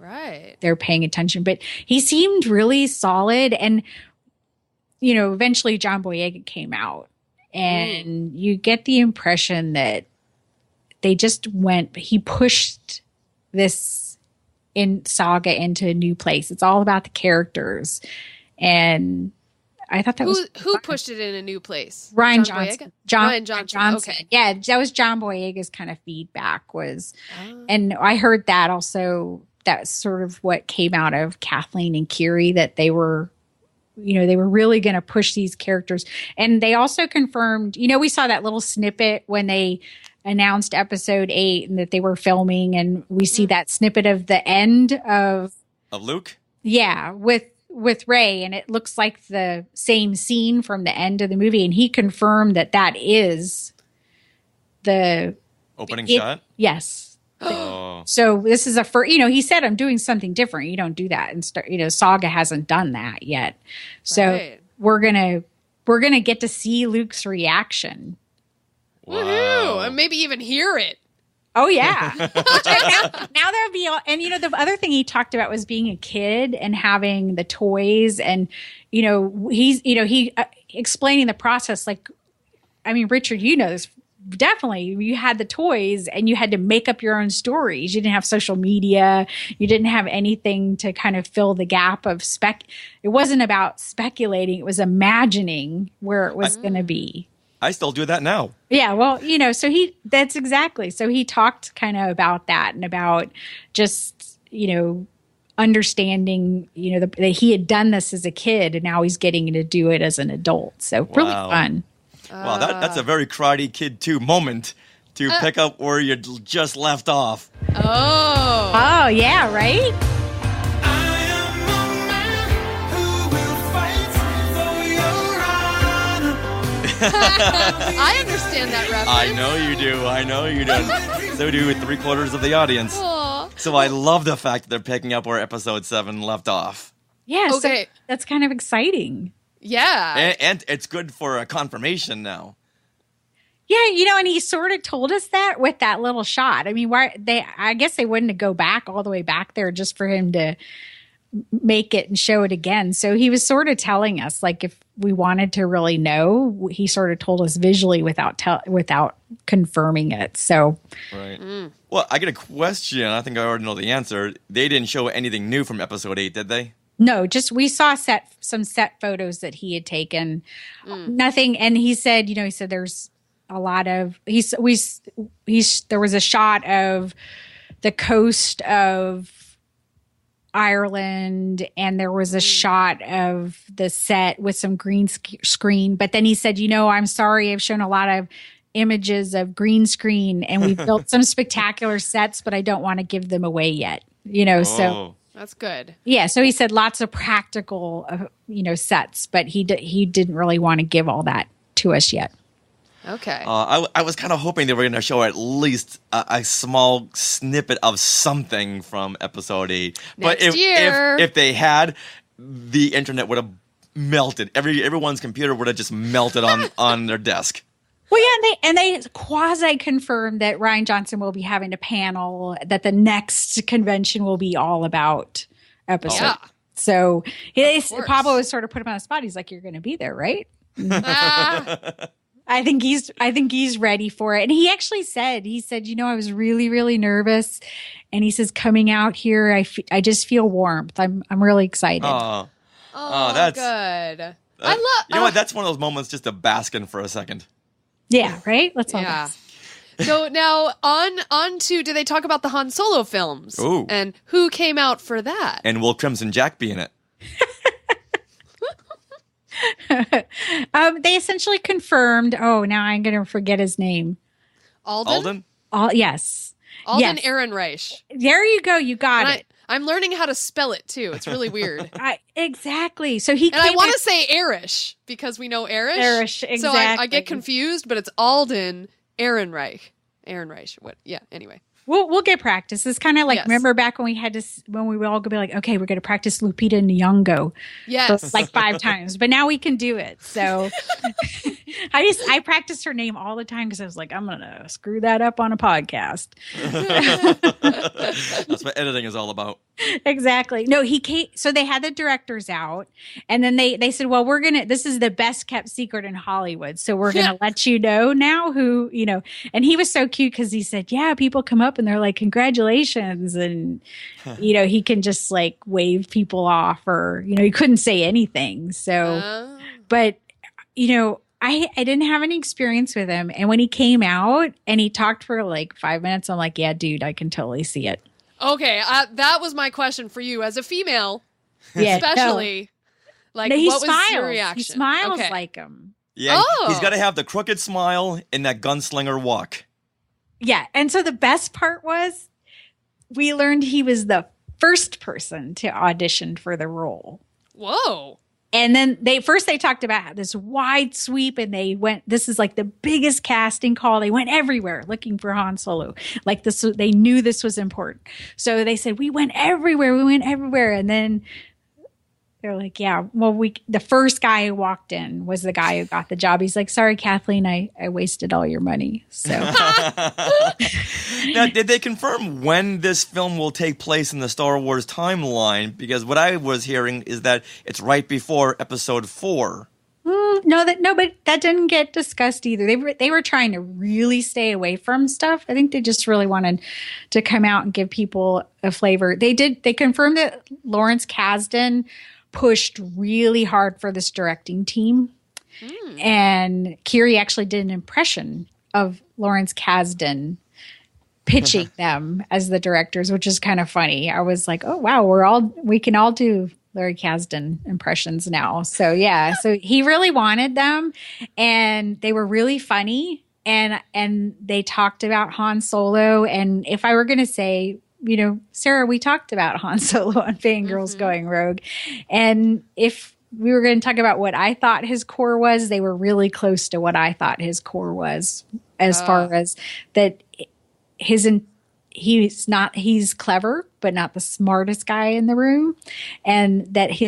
they're paying attention. But he seemed really solid. And, you know, eventually John Boyega came out. And you get the impression that he pushed this saga into a new place. It's all about the characters. And I thought that was
who pushed it in a new place.
Ryan
John
Johnson.
Boyega? Ryan Johnson. Okay.
Yeah, that was John Boyega's kind of feedback and I heard that also. That's sort of what came out of Kathleen and Kiri, that they were really going to push these characters. And they also confirmed, we saw that little snippet when they announced episode 8 and that they were filming, and we see that snippet of the end of
Luke.
Yeah, with Rey, and it looks like the same scene from the end of the movie. And he confirmed that is the
opening shot.
Yes.
Oh.
So this is he said, I'm doing something different. You don't do that. And Saga hasn't done that yet. So we're going to get to see Luke's reaction.
Wow.
Woohoo! And maybe even hear it.
Oh yeah. now that would be all. And the other thing he talked about was being a kid and having the toys, and he's he explaining the process. Like, I mean, Richard, this definitely. You had the toys and you had to make up your own stories. You didn't have social media. You didn't have anything to kind of fill the gap of It wasn't about speculating. It was imagining where it was going to be.
I still do that now.
Yeah, well, that's exactly. So he talked kind of about that and about just, understanding, that he had done this as a kid and now he's getting to do it as an adult. So really fun.
Wow, that's a very Karate Kid 2 moment to pick up where you just left off.
Oh,
yeah, right?
I understand that reference.
I know you do. So do 3/4 of the audience.
Aww.
So I love the fact that they're picking up where episode 7 left off.
Yeah,
okay.
So that's kind of exciting.
Yeah.
And it's good for a confirmation now.
Yeah, and he sort of told us that with that little shot. I mean, I guess they wouldn't go back all the way back there just for him to make it and show it again. So he was sort of telling us, like, if we wanted to really know, he sort of told us visually without confirming it. So,
right. Well, I get a question. I think I already know the answer. They didn't show anything new from episode 8, did they?
No, just we saw some set photos that he had taken. Nothing, and he said, there's a lot of there was a shot of the coast of Ireland, and there was a shot of the set with some green screen. But then he said, I'm sorry, I've shown a lot of images of green screen, and we've built some spectacular sets, but I don't want to give them away yet. So
that's good.
Yeah, so he said lots of practical, sets, but he didn't really want to give all that to us yet.
Okay.
I was kind of hoping they were going to show at least a small snippet of something from episode 8. But if they had, the internet would have melted. Everyone's computer would have just melted on their desk.
Well, yeah, and they quasi confirmed that Ryan Johnson will be having a panel, that the next convention will be all about episode. Yeah. So Pablo was sort of put him on the spot. He's like, "You're going to be there, right?" I think he's ready for it. And he actually said, I was really, really nervous. And he says, coming out here, I just feel warmth. I'm really excited.
Oh, that's good. I love.
You know what? That's one of those moments just to bask in for a second.
Yeah. Right. Let's all bask.
So now on to, do they talk about the Han Solo films?
Ooh.
And who came out for that?
And will Crimson Jack be in it?
They essentially confirmed. Oh, now I'm going to forget his name.
Alden?
Yes.
Alden Ehrenreich.
There you go. You got it.
I'm learning how to spell it too. It's really weird.
Exactly. So he.
And I want to say Erish because we know Erish.
Erish, exactly.
So I get confused, but it's Alden Ehrenreich. What? Yeah. Anyway.
We'll get practice. It's kind of like, remember back when we would all go be like, okay, we're going to practice Lupita Nyong'o.
Yes.
Like 5 times, but now we can do it. So I practiced her name all the time because I was like, I'm going to screw that up on a podcast.
That's what editing is all about.
Exactly. No, he came. So they had the directors out, and then they said, well, this is the best kept secret in Hollywood. So we're going to let you know now who, and he was so cute because he said, yeah, people come up and they're like, congratulations. And, he can just like wave people off, or, he couldn't say anything. So But, I didn't have any experience with him. And when he came out and he talked for like 5 minutes, I'm like, yeah, dude, I can totally see it.
Okay, that was my question for you as a female,
Yeah,
especially. Like,
no,
what was your reaction?
He smiles like him.
Yeah, he's got to have the crooked smile and that gunslinger walk.
Yeah, and so the best part was we learned he was the first person to audition for the role.
Whoa.
And then they talked about this wide sweep, and this is like the biggest casting call. They went everywhere looking for Han Solo. Like this, they knew this was important. So they said, we went everywhere. And then they're like, yeah, well, the first guy who walked in was the guy who got the job. He's like, sorry, Kathleen, I wasted all your money. So
now, did they confirm when this film will take place in the Star Wars timeline? Because what I was hearing is that it's right before Episode 4.
But that didn't get discussed either. They were trying to really stay away from stuff. I think they just really wanted to come out and give people a flavor. They confirmed that Lawrence Kasdan pushed really hard for this directing team. And Kiri actually did an impression of Lawrence Kasdan pitching them as the directors, which is kind of funny. I was like, oh wow, we can all do Larry Kasdan impressions now. So yeah, so he really wanted them, and they were really funny, and they talked about Han Solo. And if I were going to say, Sarah, we talked about Han Solo on Fangirls Going Rogue. And if we were going to talk about what I thought his core was, they were really close to what I thought his core was, as far as that he's clever, but not the smartest guy in the room. And that he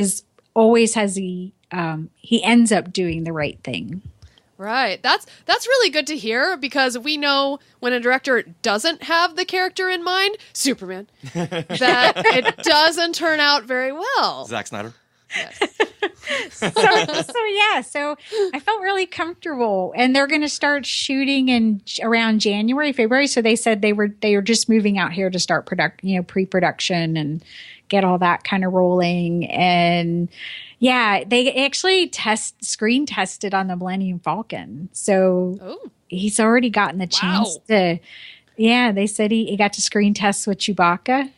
ends up doing the right thing.
Right. That's really good to hear, because we know when a director doesn't have the character in mind, Superman, that it doesn't turn out very well.
Zack Snyder.
Yes.
So I felt really comfortable, and they're going to start shooting around January, February. So they said they were just moving out here to start pre-production and get all that kind of rolling. And yeah, they actually screen tested on the Millennium Falcon. So he's already gotten the chance to, they said he got to screen test with Chewbacca.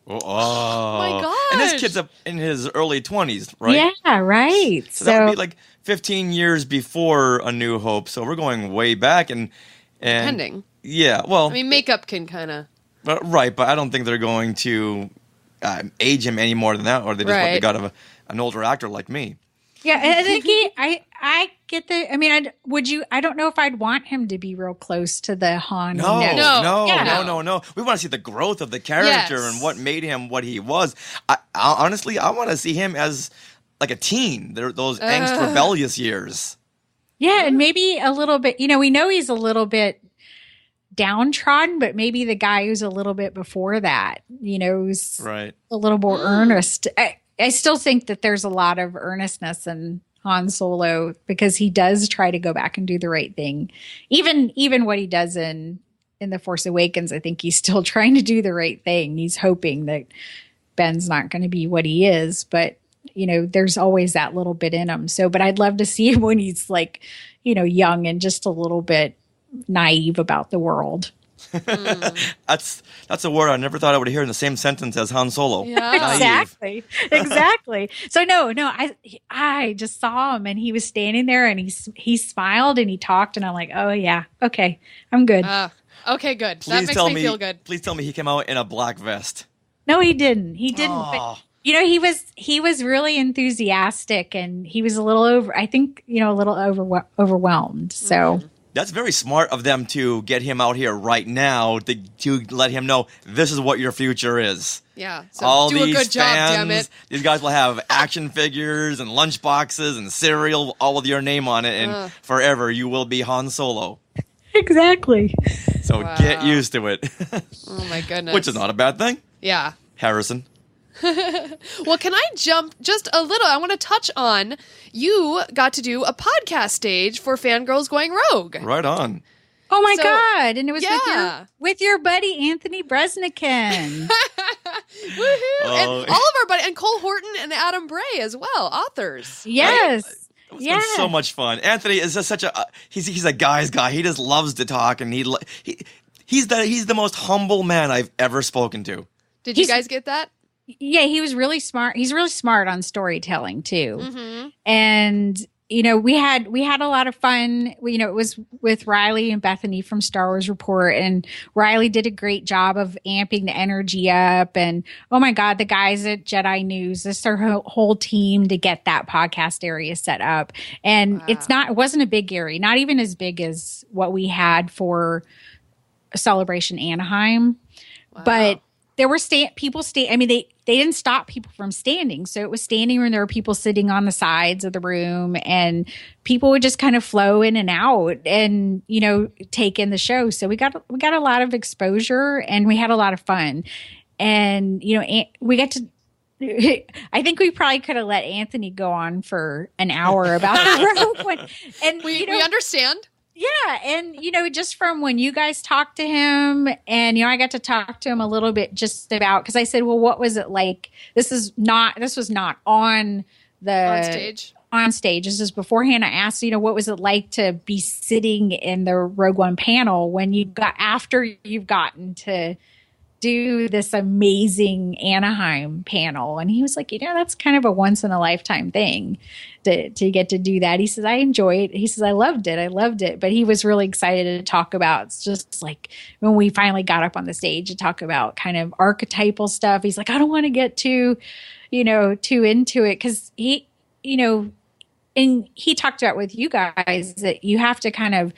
Oh
my gosh.
And this kid's up in his early 20s, right?
Yeah, right.
So that would be like 15 years before A New Hope. So we're going way back. And
depending.
Yeah, well.
I mean, makeup can kind of.
Right, but I don't think they're going to age him any more than that, or they just want the gut of an older actor like me.
Yeah, I think I get the. I mean, I don't know if I'd want him to be real close to the Han.
No. We want to see the growth of the character and what made him what he was. Honestly, I want to see him as like a teen. Those angst, rebellious years.
Yeah, and maybe a little bit. We know he's a little bit downtrodden, but maybe the guy who's a little bit before that, who's a little more earnest. I still think that there's a lot of earnestness in Han Solo, because he does try to go back and do the right thing. Even what he does in The Force Awakens, I think he's still trying to do the right thing. He's hoping that Ben's not going to be what he is, but there's always that little bit in him. So, but I'd love to see him when he's like, young and just a little bit naive about the world.
That's a word I never thought I would hear in the same sentence as Han Solo.
Yeah, exactly. So no, I just saw him, and he was standing there, and he smiled and he talked, and I'm like, oh yeah, okay, I'm good.
Okay, good. That makes me feel good.
Please tell me he came out in a black vest.
No, he didn't. But, he was really enthusiastic, and he was a little overwhelmed. So.
That's very smart of them to get him out here right now to let him know this is what your future is.
Yeah. So do a good job, damn it.
These guys will have action figures and lunch boxes and cereal, all with your name on it, and forever you will be Han Solo.
Exactly.
So get used to it.
Oh my goodness.
Which is not a bad thing.
Yeah.
Harrison.
Well, can I jump just a little? I want to touch on, you got to do a podcast stage for Fangirls Going Rogue.
Right on.
Oh my God. And it was with your buddy Anthony Bresnikan.
Woohoo. And all of our buddies, and Cole Horton and Adam Bray as well, authors.
Yes.
It's been so much fun. Anthony is just such a he's a guy's guy. He just loves to talk, and he's the most humble man I've ever spoken to.
Did you guys get that?
Yeah, he was really smart. He's really smart on storytelling too. And we had a lot of fun. It was with Riley and Bethany from Star Wars Report, and Riley did a great job of amping the energy up. And oh my God, the guys at Jedi News, this is their whole team to get that podcast area set up. And it wasn't a big area, not even as big as what we had for Celebration Anaheim, but there were people. I mean, they didn't stop people from standing. So it was standing room. There were people sitting on the sides of the room, and people would just kind of flow in and out and, take in the show. So we got a lot of exposure, and we had a lot of fun. And, we got to, I think we probably could have let Anthony go on for an hour about the Rogue One. And
we understand.
Yeah. And, just from when you guys talked to him and, I got to talk to him a little bit just about, because I said, well, what was it like? This was not on stage. On stage. This is beforehand. I asked, what was it like to be sitting in the Rogue One panel after you've gotten to do this amazing Anaheim panel? And he was like, that's kind of a once in a lifetime thing to get to do that. He says, I enjoy it. He says, I loved it. But he was really excited to talk about, it's just like when we finally got up on the stage to talk about kind of archetypal stuff. He's like, I don't want to get too into it. Cause he, and he talked about with you guys that you have to kind of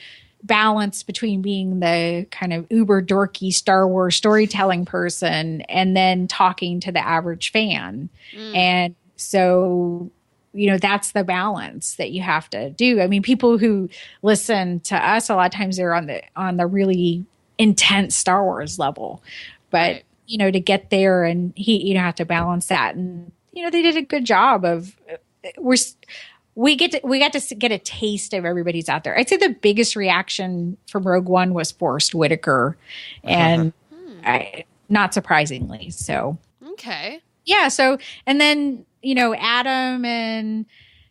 balance between being the kind of uber dorky Star Wars storytelling person and then talking to the average fan. And so, that's the balance that you have to do. I mean, people who listen to us, a lot of times they're on the really intense Star Wars level, but to get there and he, have to balance that. And, they did a good job of, we got to get a taste of everybody's out there. I'd say the biggest reaction from Rogue One was Forrest Whitaker, and not surprisingly. So
okay,
yeah. So and then Adam and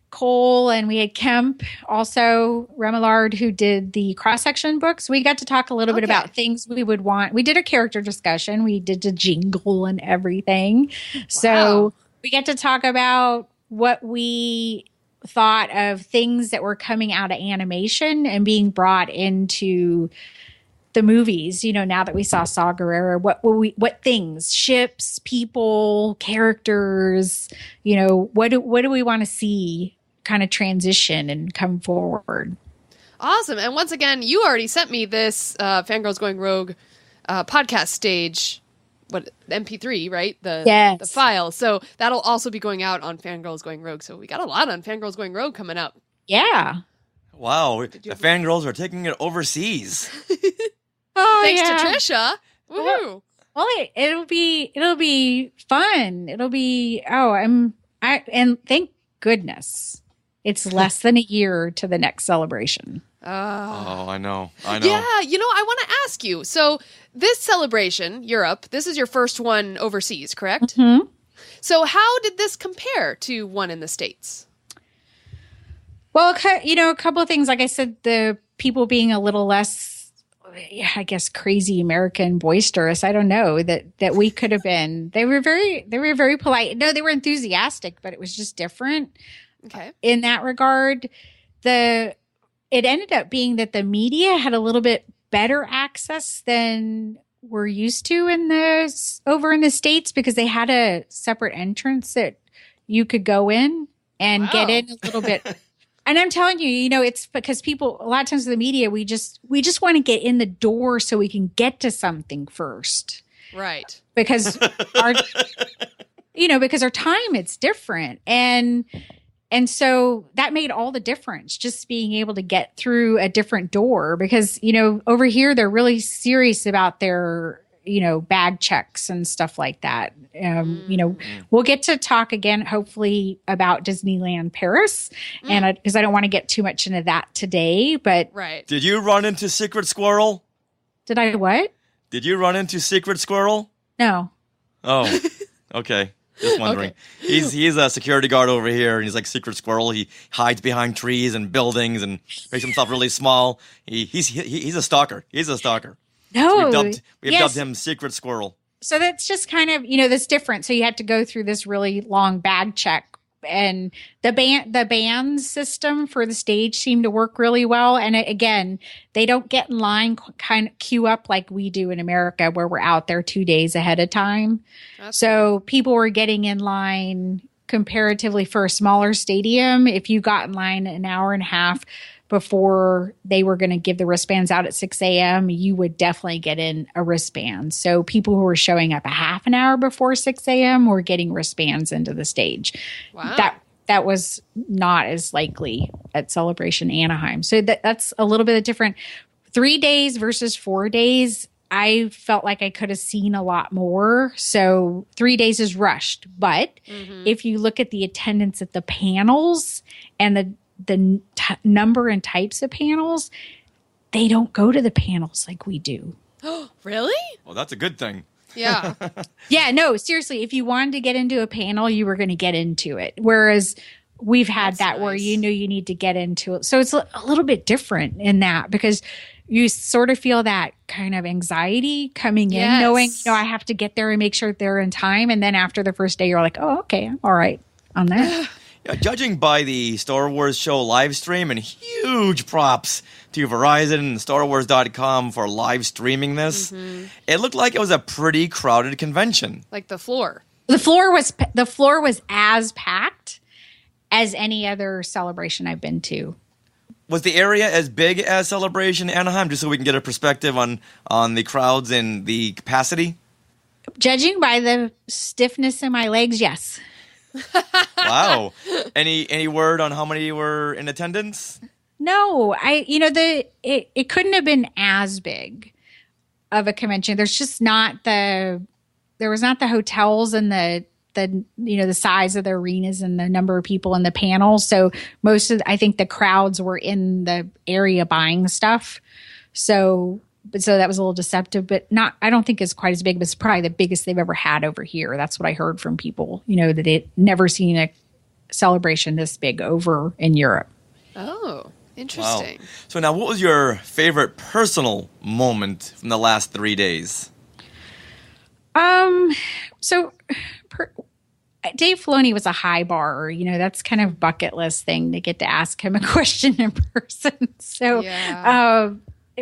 Cole, and we had Kemp, also Remillard, who did the cross-section books. We got to talk a little bit about things we would want. We did a character discussion. We did the jingle and everything. So we got to talk about what we thought of things that were coming out of animation and being brought into the movies. Now that we saw Saw Gerrera, what things, ships, people, characters, what do we want to see kind of transition and come forward?
Awesome. And once again, you already sent me this Fangirls Going Rogue podcast stage. MP3, right? The file. So that'll also be going out on Fangirls Going Rogue. So we got a lot on Fangirls Going Rogue coming up.
Yeah.
Wow. The fangirls are taking it overseas.
Thanks to TRICIA. Woohoo.
Well, it'll be fun. It'll be, and thank goodness it's less than a year to the next celebration.
I know.
Yeah, I want to ask you. So this celebration, Europe, this is your first one overseas, correct?
Mm-hmm.
So how did this compare to one in the States?
Well, a couple of things. Like I said, the people being a little less, I guess, crazy American, boisterous. I don't know that we could have been. They were very polite. No, they were enthusiastic, but it was just different.
Okay. In
that regard, it ended up being that the media had a little bit better access than we're used to over in the States, because they had a separate entrance that you could go in and get in a little bit. And I'm telling you, it's because people, a lot of times in the media, we just want to get in the door so we can get to something first.
Right.
Because our time, it's different. And so that made all the difference, just being able to get through a different door, because, over here, they're really serious about their, bag checks and stuff like that. We'll get to talk again, hopefully, about Disneyland Paris, and because I don't want to get too much into that today, but.
Right.
Did you run into Secret Squirrel?
Did I what?
Did you run into Secret Squirrel?
No.
Oh, okay. Just wondering. Okay. He's a security guard over here, and he's like Secret Squirrel. He hides behind trees and buildings and makes himself really small. He's a stalker. He's a stalker.
No,
so we've dubbed him Secret Squirrel.
So that's just kind of, that's different. So you had to go through this really long bag check, and the band system for the stage seemed to work really well. And again, they don't get in line, kind of queue up like we do in America, where we're out there 2 days ahead of time. So people were getting in line comparatively for a smaller stadium. If you got in line an hour and a half before they were going to give the wristbands out at 6 a.m., you would definitely get in a wristband. So people who were showing up a half an hour before 6 a.m. were getting wristbands into the stage.
Wow.
That was not as likely at Celebration Anaheim. So that's a little bit different. 3 days versus 4 days, I felt like I could have seen a lot more. So 3 days is rushed. But if you look at the attendance at the panels and the number and types of panels, they don't go to the panels like we do.
Really?
Well, that's a good thing.
Yeah.
Yeah, no, seriously, if you wanted to get into a panel, you were going to get into it. Whereas we've had where you need to get into it. So it's a little bit different in that, because you sort of feel that kind of anxiety coming in, knowing, I have to get there and make sure they're in time. And then after the first day, you're like, oh, okay, I'm all right on that.
Yeah, judging by the Star Wars show live stream, and huge props to Verizon and StarWars.com for live streaming this, it looked like it was a pretty crowded convention.
Like the floor.
The floor was as packed as any other celebration I've been to.
Was the area as big as Celebration Anaheim, just so we can get a perspective on the crowds and the capacity?
Judging by the stiffness in my legs, yes.
Wow. Any word on how many were in attendance?
No, it couldn't have been as big of a convention. There was not the hotels and the size of the arenas and the number of people in the panels. So I think the crowds were in the area buying stuff. So that was a little deceptive, but I don't think it's quite as big, but it's probably the biggest they've ever had over here. That's what I heard from people, that they'd never seen a celebration this big over in Europe.
Oh, interesting.
Wow. So now, what was your favorite personal moment from the last 3 days?
Dave Filoni was a high bar. That's kind of bucket list thing to get to ask him a question in person. So,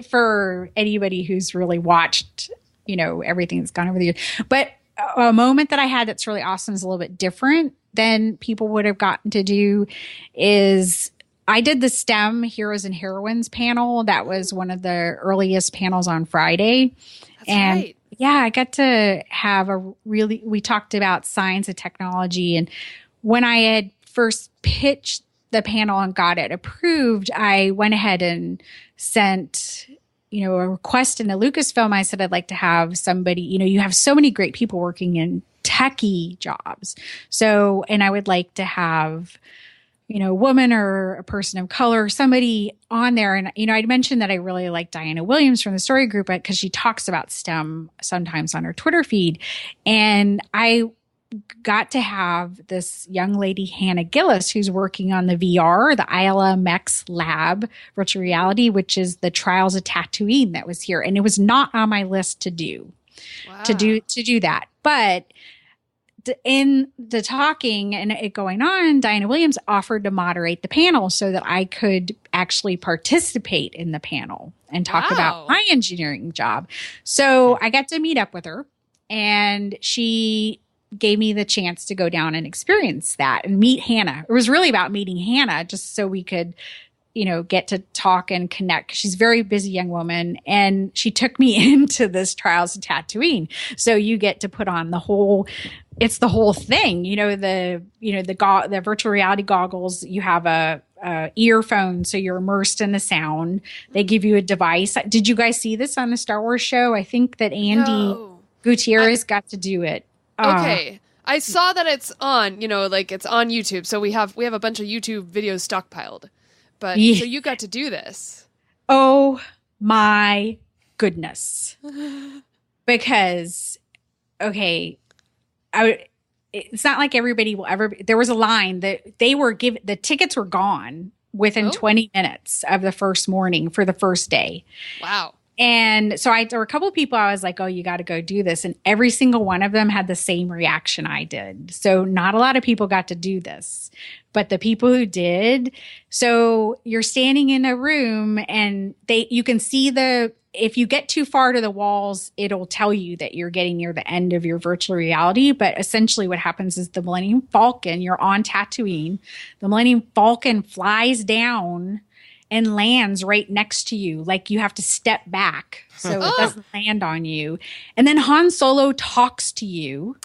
for anybody who's really watched, everything that's gone over the years. But a moment that I had that's really awesome is a little bit different than people would have gotten to do is I did the STEM Heroes and Heroines panel. That was one of the earliest panels on Friday.
That's right.
Yeah, I got to have we talked about science and technology. And when I had first pitched the panel and got it approved, I went ahead and sent, a request in the Lucasfilm. I said, I'd like to have somebody, you have so many great people working in techie jobs. So, and I would like to have, a woman or a person of color, somebody on there. And, I'd mentioned that I really like Diana Williams from the Story Group because she talks about STEM sometimes on her Twitter feed. And I got to have this young lady, Hannah Gillis, who's working on the VR, the ILMX lab virtual reality, which is the Trials of Tatooine that was here. And it was not on my list to do, to do that. But in the talking and it going on, Diana Williams offered to moderate the panel so that I could actually participate in the panel and talk about my engineering job. So I got to meet up with her, and she gave me the chance to go down and experience that and meet Hannah. It was really about meeting Hannah just so we could, get to talk and connect. She's a very busy young woman, and she took me into this Trials of Tatooine. So you get to put on the whole thing, the virtual reality goggles. You have a earphone, so you're immersed in the sound. They give you a device. Did you guys see this on the Star Wars show? I think that Andy Gutierrez got to do it.
Okay. I saw that it's on, it's on YouTube. So we have a bunch of YouTube videos stockpiled. But so you got to do this.
Oh my goodness. Because, okay, it's not like everybody will ever, there was a line that they were given, the tickets were gone within 20 minutes of the first morning for the first day.
Wow.
And so there were a couple of people I was like, oh, you got to go do this. And every single one of them had the same reaction I did. So not a lot of people got to do this, but the people who did, so you're standing in a room and you can see if you get too far to the walls, it'll tell you that you're getting near the end of your virtual reality. But essentially what happens is the Millennium Falcon, you're on Tatooine, the Millennium Falcon flies down and lands right next to you. Like you have to step back so it doesn't land on you. And then Han Solo talks to you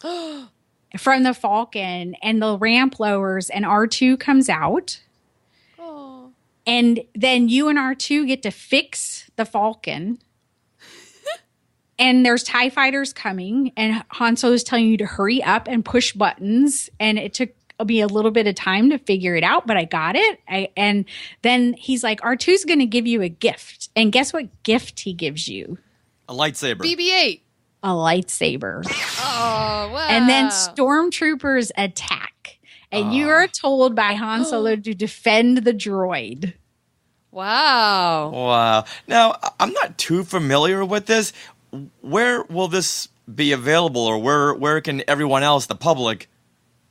from the Falcon, and the ramp lowers and R2 comes out. Oh. And then you and R2 get to fix the Falcon. And there's TIE fighters coming, and Han Solo is telling you to hurry up and push buttons. And it took me a little bit of time to figure it out, but I got it. And then he's like, R2's going to give you a gift. And guess what gift he gives you?
A lightsaber.
BB-8.
A lightsaber.
Oh, wow.
And then stormtroopers attack. And you are told by Han Solo to defend the droid.
Wow.
Wow. Now, I'm not too familiar with this. Where will this be available, or where can everyone else, the public,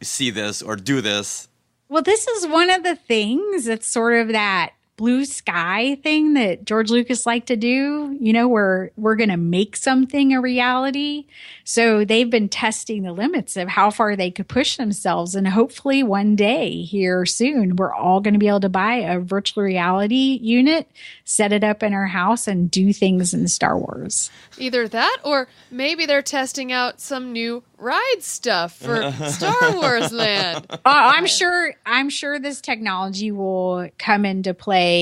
see this or do this?
Well, this is one of the things that's sort of that blue sky thing that George Lucas liked to do, where we're going to make something a reality. So they've been testing the limits of how far they could push themselves. And hopefully one day here soon, we're all going to be able to buy a virtual reality unit, set it up in our house, and do things in Star Wars.
Either that, or maybe they're testing out some new ride stuff for Star Wars Land.
I'm sure this technology will come into play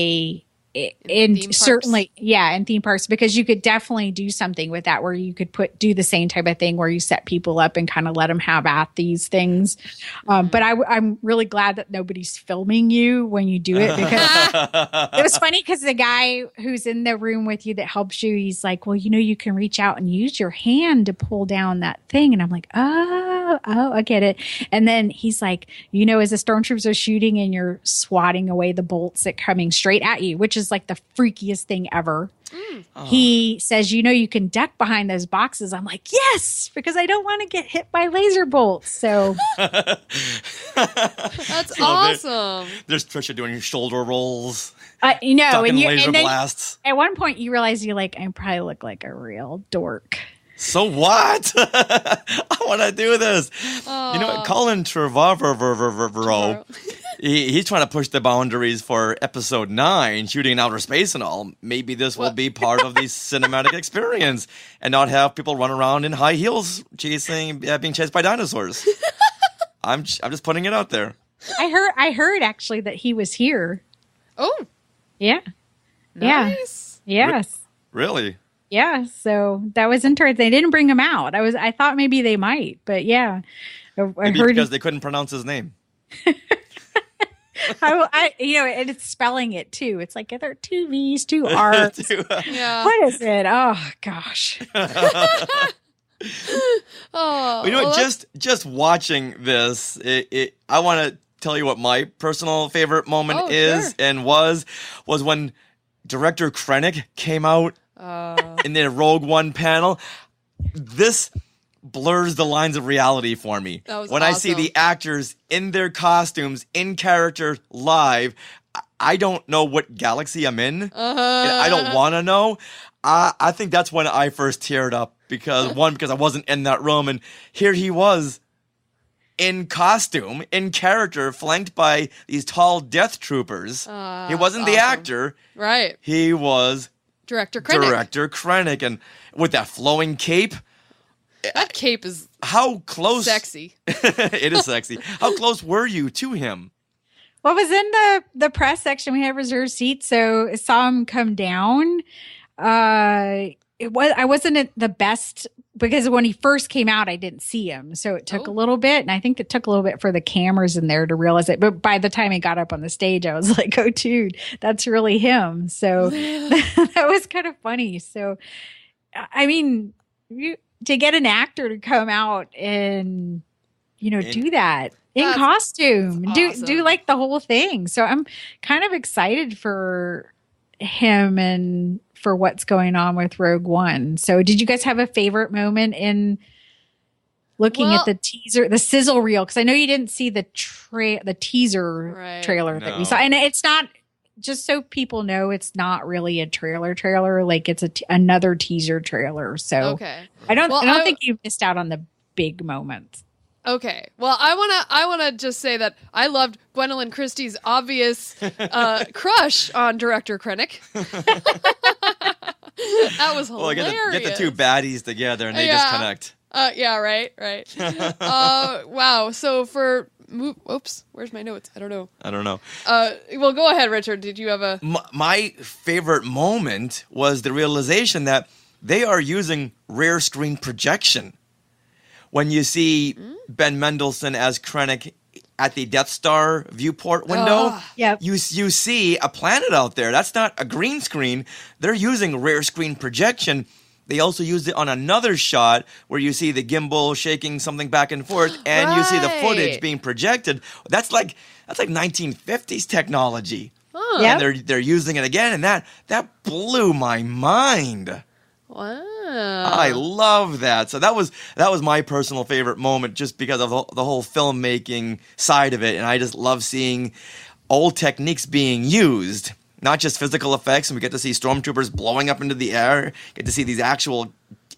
in certainly, in theme parks, because you could definitely do something with that where you could do the same type of thing where you set people up and kind of let them have at these things. But I'm really glad that nobody's filming you when you do it, because it was funny because the guy who's in the room with you that helps you, he's like, well, you can reach out and use your hand to pull down that thing. And I'm like, oh, I get it. And then he's like, as the stormtroopers are shooting and you're swatting away the bolts that coming straight at you, which is like the freakiest thing ever. He says, you can duck behind those boxes. I'm like, yes, because I don't want to get hit by laser bolts. So
that's awesome.
There's Tricia doing shoulder rolls.
And
laser blasts.
At one point you realize I probably look like a real dork.
So what? I want to do this. Colin Trevorrow, he's trying to push the boundaries for episode 9, shooting in outer space and all. Maybe this will be part of the cinematic experience and not have people run around in high heels being chased by dinosaurs. I'm just putting it out there.
I heard actually that he was here.
Oh.
Yeah.
Nice.
Yeah. Yes.
Really?
Yeah, so that was interesting. They didn't bring him out. I thought maybe they might, but yeah.
Maybe because they couldn't pronounce his name.
And it's spelling it too. It's like there are 2 V's, 2 R's.
Yeah.
What is it? Oh gosh.
Just watching this, I want to tell you what my personal favorite moment is and was when director Krennic came out in the Rogue One panel. This blurs the lines of reality for me. When I see the actors in their costumes, in character, live, I don't know what galaxy I'm in. I don't want to know. I think that's when I first teared up because I wasn't in that room, and here he was in costume, in character, flanked by these tall death troopers. He wasn't the actor.
Right.
He was
Director Krennic.
And with that flowing cape.
That cape is
how close
sexy.
It is sexy. How close were you to him?
Well, I was in the press section. We had reserved seats, so I saw him come down. I wasn't at the best because when he first came out, I didn't see him. So it took a little bit. And I think it took a little bit for the cameras in there to realize it. But by the time he got up on the stage, I was like, oh, dude, that's really him. So that was kind of funny. So, I mean, to get an actor to come out in do that in costume, do like the whole thing. So I'm kind of excited for him and for what's going on with Rogue One. So did you guys have a favorite moment in looking at the teaser, the sizzle reel? Because I know you didn't see the teaser trailer that we saw, and it's not, just so people know, it's not really a trailer. Like it's another teaser trailer. So I don't think you missed out on the big moments.
Okay. Well, I wanna just say that I loved Gwendolyn Christie's obvious crush on director Krennic. That was hilarious.
Well, get the two baddies together and they just connect.
Yeah, right. Wow. So for oops, where's my notes? I don't know. Well, go ahead, Richard. Did you have a...
My favorite moment was the realization that they are using rear screen projection. When you see Ben Mendelsohn as Krennic at the Death Star viewport window, you see a planet out there. That's not a green screen. They're using rear screen projection. They also used it on another shot where you see the gimbal shaking something back and forth, and you see the footage being projected. That's like 1950s technology. And they're using it again, and that blew my mind.
Wow.
I love that. So that was my personal favorite moment, just because of the whole filmmaking side of it, and I just love seeing old techniques being used. Not just physical effects, and we get to see stormtroopers blowing up into the air, get to see these actual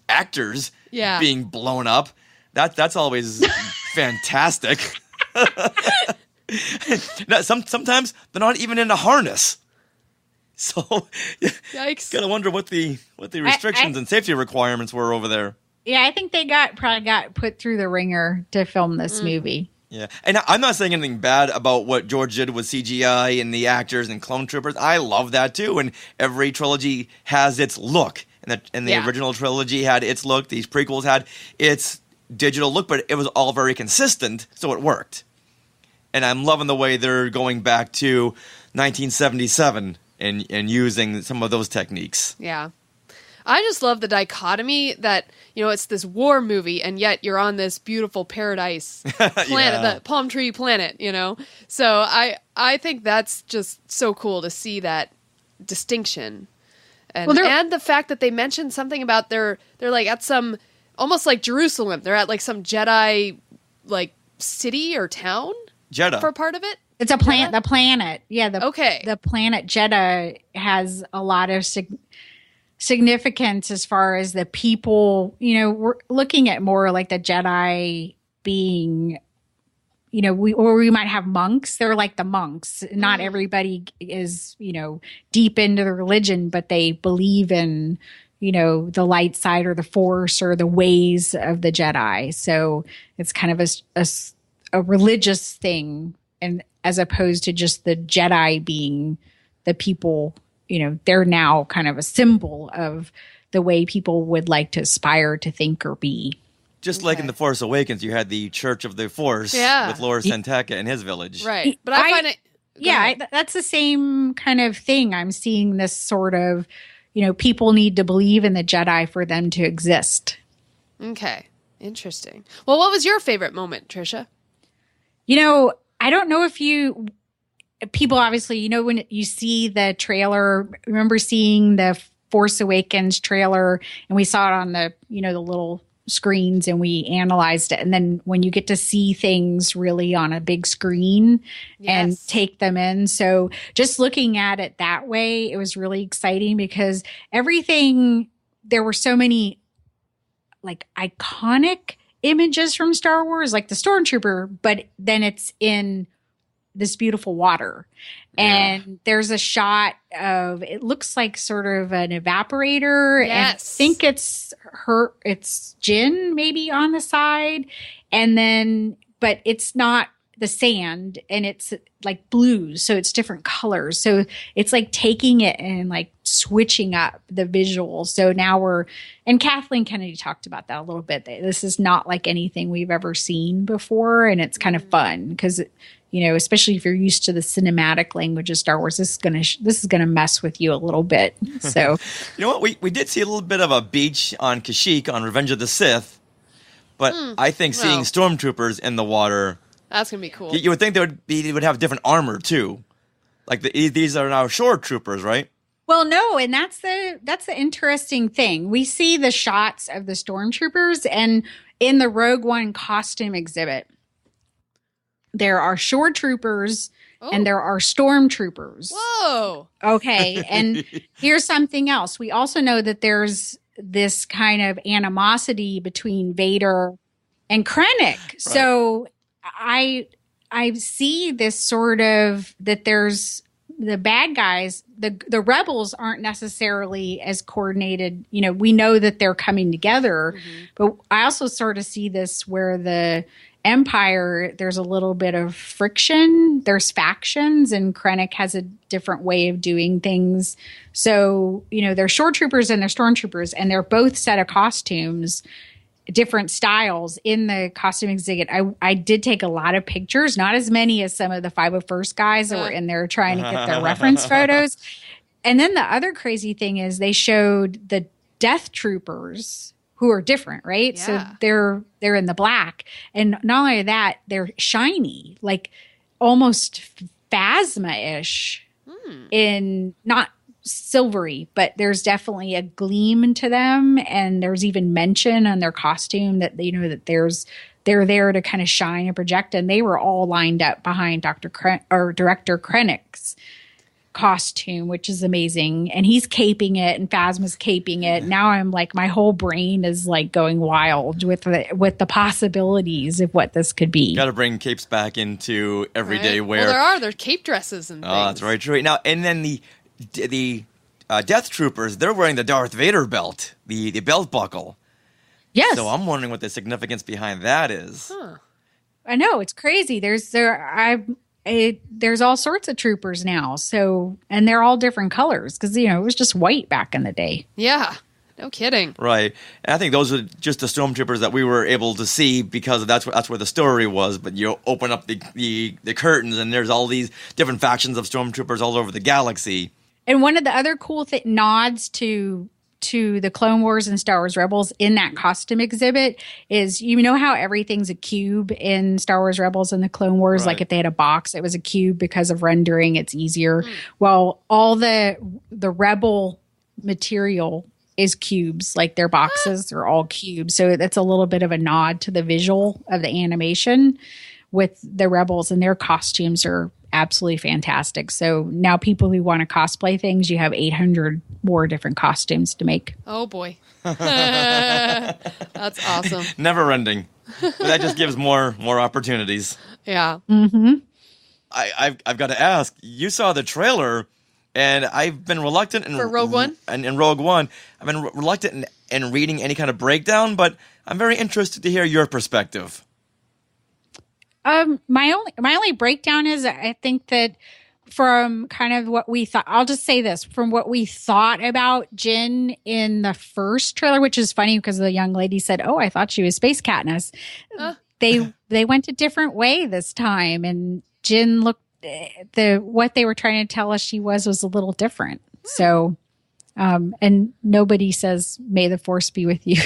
actors being blown up. That's always fantastic. Now, sometimes they're not even in a harness. So
yikes.
Gotta wonder what the restrictions and safety requirements were over there.
Yeah, I think they probably got put through the ringer to film this movie.
Yeah, and I'm not saying anything bad about what George did with CGI and the actors and clone troopers. I love that too, and every trilogy has its look. And the original trilogy had its look. These prequels had its digital look, but it was all very consistent, so it worked. And I'm loving the way they're going back to 1977 and using some of those techniques.
Yeah. I just love the dichotomy that, it's this war movie, and yet you're on this beautiful paradise planet, the palm tree planet, So I think that's just so cool to see that distinction. And, and the fact that they mentioned something about they're like at some, almost like Jerusalem, they're at like some Jedi like city or town?
Jeddah.
For part of it?
It's a planet, the planet. Yeah, the planet Jeddah has a lot of significance as far as the people, we're looking at more like the Jedi being, we might have monks. They're like the monks. Not everybody is, deep into the religion, but they believe in, the light side or the force or the ways of the Jedi. So it's kind of a religious thing, and as opposed to just the Jedi being the people, they're now kind of a symbol of the way people would like to aspire to think or be.
Just like in The Force Awakens, you had the Church of the Force with Lord Santeca and his village.
Right. But I find it...
that's the same kind of thing. I'm seeing this sort of, people need to believe in the Jedi for them to exist.
Okay. Interesting. Well, what was your favorite moment, Tricia?
I don't know if people obviously, when you see the trailer, remember seeing the Force Awakens trailer, and we saw it on the, the little screens, and we analyzed it. And then when you get to see things really on a big screen and take them in. So just looking at it that way, it was really exciting because there were so many like iconic images from Star Wars, like the Stormtrooper, but then it's in this beautiful water. And there's a shot of, it looks like sort of an evaporator. And I think it's Jyn maybe on the side. And then, but it's not the sand, and it's like blues. So it's different colors. So it's like taking it and like switching up the visuals. So now and Kathleen Kennedy talked about that a little bit. This is not like anything we've ever seen before. And it's kind of fun because, especially if you're used to the cinematic language of Star Wars, this is gonna mess with you a little bit. So,
you know what? We did see a little bit of a beach on Kashyyyk on Revenge of the Sith, But I think seeing stormtroopers in the water,
that's gonna be cool.
You would think they would have different armor too. Like these are now shore troopers, right?
Well, no, and that's the interesting thing. We see the shots of the stormtroopers, and in the Rogue One costume exhibit, there are shore troopers and there are stormtroopers.
Whoa.
Okay, and here's something else. We also know that there's this kind of animosity between Vader and Krennic. Right. So I see this sort of that there's the bad guys, the rebels aren't necessarily as coordinated. You know, we know that they're coming together, but I also sort of see this where the Empire, there's a little bit of friction. There's factions, and Krennic has a different way of doing things. So, you know, they're shore troopers and they're stormtroopers, and they're both set of costumes, different styles in the costume exhibit. I did take a lot of pictures, not as many as some of the 501st guys that were in there trying to get their reference photos. And then the other crazy thing is they showed the Death Troopers, who are different, right? Yeah. So they're in the black. And not only that, they're shiny, like almost Phasma-ish in not silvery, but there's definitely a gleam to them. And there's even mention on their costume that you know that they're there to kind of shine and project. And they were all lined up behind Director Krennic's costume, which is amazing. And he's caping it, and Phasma's caping it. Now I'm like, my whole brain is like going wild with the possibilities of what this could be.
Got to bring capes back into everyday wear.
Well, there's cape dresses and things.
Oh, that's very true. Now, and then the Death Troopers, they're wearing the Darth Vader belt, the belt buckle.
Yes.
So I'm wondering what the significance behind that is.
Huh.
I know, it's crazy. There's all sorts of troopers now. So, and they're all different colors because, you know, it was just white back in the day.
Yeah. No kidding.
Right. And I think those are just the stormtroopers that we were able to see because that's where the story was. But you open up the curtains and there's all these different factions of stormtroopers all over the galaxy.
And one of the other cool nods to the Clone Wars and Star Wars Rebels in that costume exhibit is, you know how everything's a cube in Star Wars Rebels and the Clone Wars? Right. Like if they had a box, it was a cube because of rendering, it's easier. Well, all the Rebel material is cubes, like their boxes are all cubes. So that's a little bit of a nod to the visual of the animation with the Rebels, and their costumes are absolutely fantastic. So now people who want to cosplay things, you have 800 more different costumes to make.
Oh boy. That's awesome.
Never ending. That just gives more opportunities.
Yeah.
Mm-hmm.
I've got to ask, you saw the trailer, and I've been reluctant
for Rogue One?
And in Rogue One, I've been reluctant in reading any kind of breakdown, but I'm very interested to hear your perspective.
My only breakdown is I think that from kind of what we thought, I'll just say this, from what we thought about Jyn in the first trailer, which is funny because the young lady said, "Oh, I thought she was Space Katniss." They went a different way this time, and Jyn looked what they were trying to tell us she was a little different. So. And nobody says, "May the Force be with you,"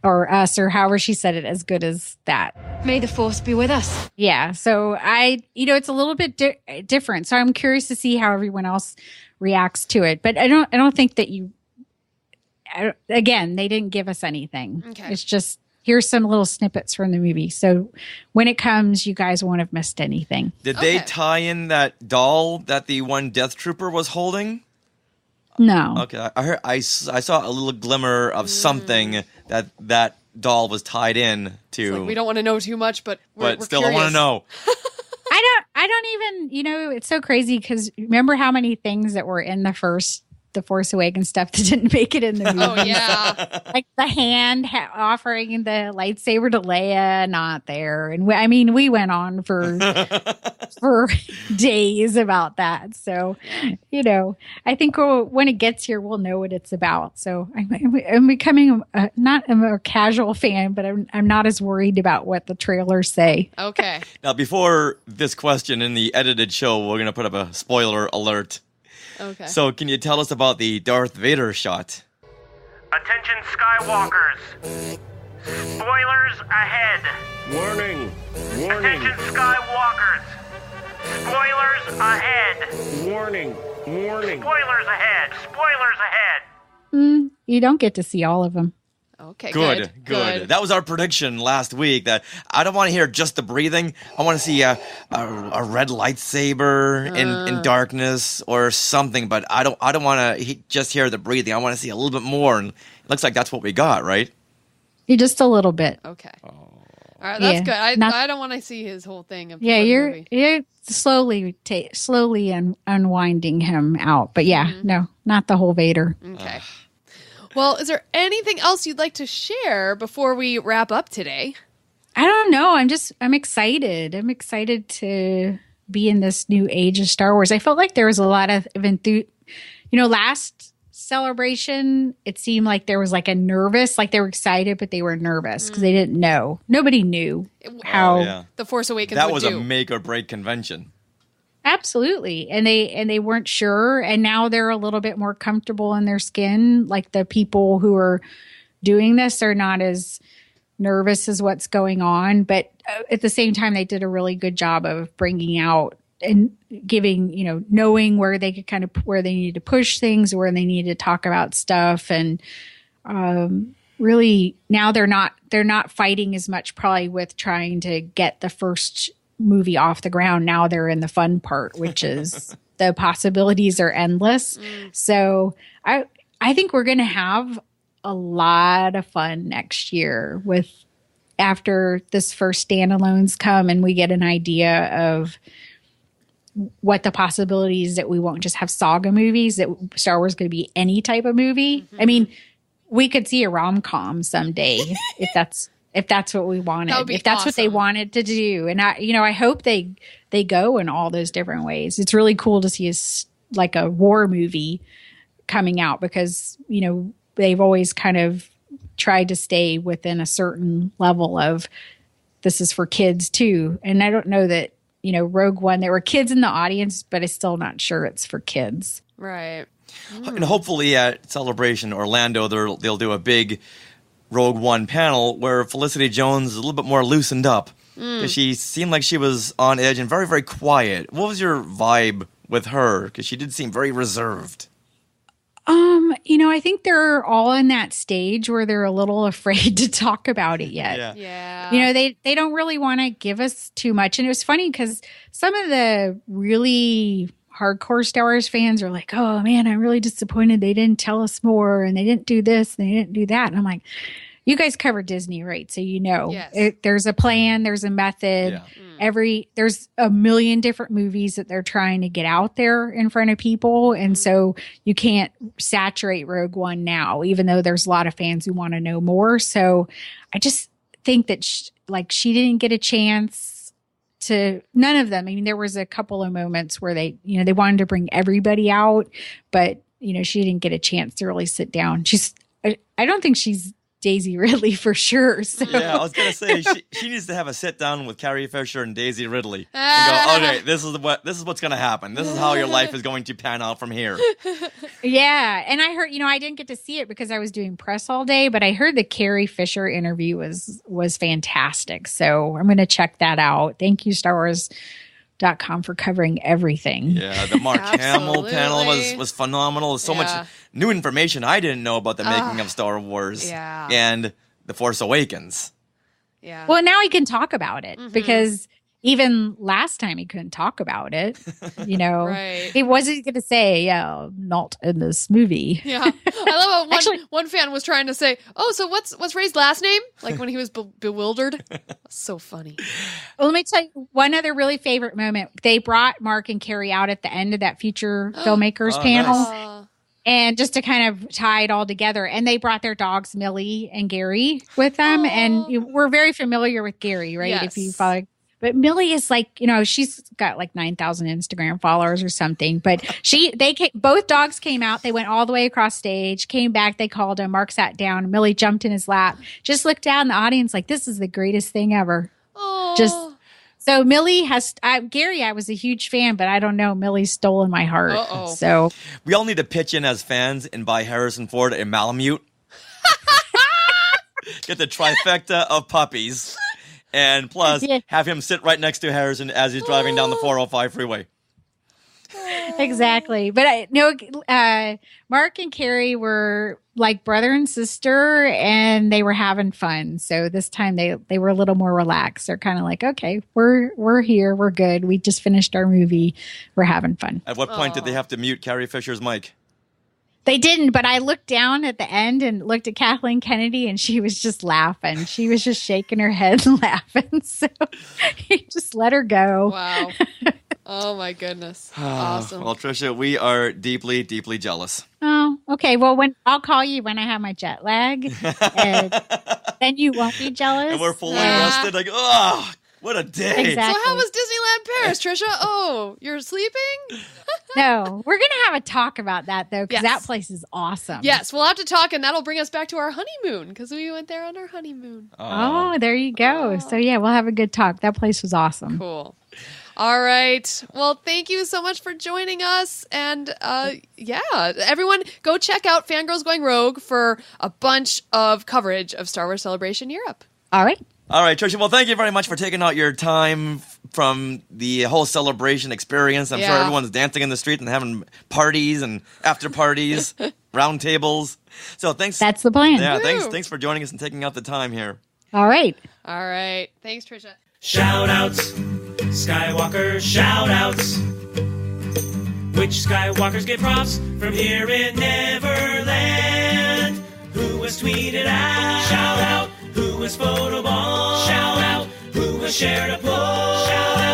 or us, or however she said it, as good as that.
May the Force be with us.
Yeah. So it's a little bit different. So I'm curious to see how everyone else reacts to it. But I don't think that again, they didn't give us anything.
Okay.
It's just, here's some little snippets from the movie. So when it comes, you guys won't have missed anything.
Did they tie in that doll that the one Death Trooper was holding?
No.
Okay, I saw a little glimmer of something that doll was tied in to.
It's like, we don't want to know too much, but we're
still
curious.
I want to know.
I don't even, it's so crazy because remember how many things that were in the Force Awakens stuff that didn't make it in the movie.
Oh, yeah.
Like the hand offering the lightsaber to Leia, not there. And we went on for days about that. So, I think when it gets here, we'll know what it's about. So I'm becoming not a more casual fan, but I'm not as worried about what the trailers say.
Okay.
Now, before this question in the edited show, we're going to put up a spoiler alert.
Okay.
So, can you tell us about the Darth Vader shot?
Attention, Skywalkers. Spoilers ahead.
Warning.
Attention, Skywalkers. Spoilers ahead.
Warning.
Spoilers ahead. Spoilers ahead.
You don't get to see all of them.
Okay,
good. That was our prediction last week. That I don't want to hear just the breathing. I want to see a red lightsaber in darkness or something. But I don't want to just hear the breathing. I want to see a little bit more. And it looks like that's what we got, right?
Just a little bit.
Okay. All right, that's good. I don't want to see his whole thing.
You're slowly unwinding him out. But no, not the whole Vader.
Okay. Well, is there anything else you'd like to share before we wrap up today?
I don't know. I'm excited. I'm excited to be in this new age of Star Wars. I felt like there was a lot of last Celebration, it seemed like there was like a nervous, like they were excited, but they were nervous because they didn't know. Nobody knew how
The Force Awakens
that
would
was
do.
a make or break convention.
Absolutely. And they weren't sure. And now they're a little bit more comfortable in their skin. Like the people who are doing this are not as nervous as what's going on. But at the same time, they did a really good job of bringing out and giving, knowing where they could where they needed to push things, where they needed to talk about stuff. And really now they're not fighting as much probably with trying to get the first movie off the ground. Now they're in the fun part, which is the possibilities are endless. So I think we're going to have a lot of fun next year after this first standalones come and we get an idea of what the possibilities that we won't just have saga movies, that Star Wars is going to be any type of movie. Mm-hmm. I mean, we could see a rom-com someday if that's what we wanted, if that's what they wanted to do. And I hope they go in all those different ways. It's really cool to see like a war movie coming out because, they've always kind of tried to stay within a certain level of this is for kids too. And I don't know that, Rogue One, there were kids in the audience, but I'm still not sure it's for kids.
Right.
And hopefully at Celebration Orlando, they'll do a big Rogue One panel where Felicity Jones is a little bit more loosened up. Because she seemed like she was on edge and very, very quiet. What was your vibe with her? Because she did seem very reserved.
I think they're all in that stage where they're a little afraid to talk about it yet.
Yeah.
They don't really want to give us too much. And it was funny because some of the really hardcore Star Wars fans are like, oh man, I'm really disappointed they didn't tell us more and they didn't do this and they didn't do that. And I'm like, you guys cover Disney, right? So there's a plan, there's a method. Yeah. There's a million different movies that they're trying to get out there in front of people. And so you can't saturate Rogue One now, even though there's a lot of fans who want to know more. So I just think that she didn't get a chance to, none of them. I mean, there was a couple of moments where they wanted to bring everybody out, but she didn't get a chance to really sit down. I don't think she's Daisy Ridley for sure. So.
Yeah, I was going to say, she needs to have a sit down with Carrie Fisher and Daisy Ridley and go, okay, this is what's going to happen. This is how your life is going to pan out from here.
Yeah. And I heard, I didn't get to see it because I was doing press all day, but I heard the Carrie Fisher interview was fantastic. So I'm going to check that out. Thank you, StarWars.com, for covering everything.
Yeah, the Mark Hamill panel was phenomenal. There's so much new information I didn't know about the making of Star Wars and The Force Awakens.
Yeah.
Well, now he can talk about it because even last time he couldn't talk about it.
Right.
He wasn't going to say, not in this movie.
Yeah. I love how one fan was trying to say, oh, so what's Rey's last name? Like when he was bewildered. So funny.
Well, let me tell you one other really favorite moment. They brought Mark and Carrie out at the end of that future filmmakers panel.
Nice.
And just to kind of tie it all together. And they brought their dogs, Millie and Gary, with them. And we're very familiar with Gary, right?
Yes.
If you follow. But Millie is like, she's got like 9,000 Instagram followers or something. But both dogs came out. They went all the way across stage, came back. They called him. Mark sat down. Millie jumped in his lap. Just looked down in the audience like, this is the greatest thing ever.
Oh.
So Millie has, Gary, I was a huge fan, but I don't know. Millie's stolen my heart.
Uh-oh.
So
we all need to pitch in as fans and buy Harrison Ford a Malamute. Get the trifecta of puppies. And plus, have him sit right next to Harrison as he's driving down the 405 freeway.
Exactly. But Mark and Carrie were like brother and sister, and they were having fun. So this time they were a little more relaxed. They're kind of like, okay, we're here. We're good. We just finished our movie. We're having fun.
At what point did they have to mute Carrie Fisher's mic?
They didn't, but I looked down at the end and looked at Kathleen Kennedy, and she was just laughing. She was just shaking her head and laughing. So he just let her go.
Wow. Oh, my goodness. Awesome.
Well, Tricia, we are deeply, deeply jealous.
Oh, okay. Well, I'll call you when I have my jet lag, and then you won't be jealous.
And we're fully rested. Like, oh, what a day.
Exactly.
So how was Disneyland Paris, Tricia? Oh, you're sleeping?
No, we're going to have a talk about that, though, because that place is awesome.
Yes, we'll have to talk, and that'll bring us back to our honeymoon, because we went there on our honeymoon.
Oh, there you go. So, yeah, we'll have a good talk. That place was awesome.
Cool. All right. Well, thank you so much for joining us. And everyone go check out Fangirls Going Rogue for a bunch of coverage of Star Wars Celebration Europe.
All right.
All right, Tricia. Well, thank you very much for taking out your time from the whole celebration experience. I'm sure everyone's dancing in the street and having parties and after parties, round tables. So thanks.
That's the plan.
Yeah, thanks for joining us and taking out the time here.
All right.
All right. Thanks, Tricia.
Shout-outs, Skywalker shout-outs. Which Skywalkers get props from here in Neverland? Who was tweeted out? Shout-out. Who was photoballed? Shout-out. Who was shared a post? Shout-out.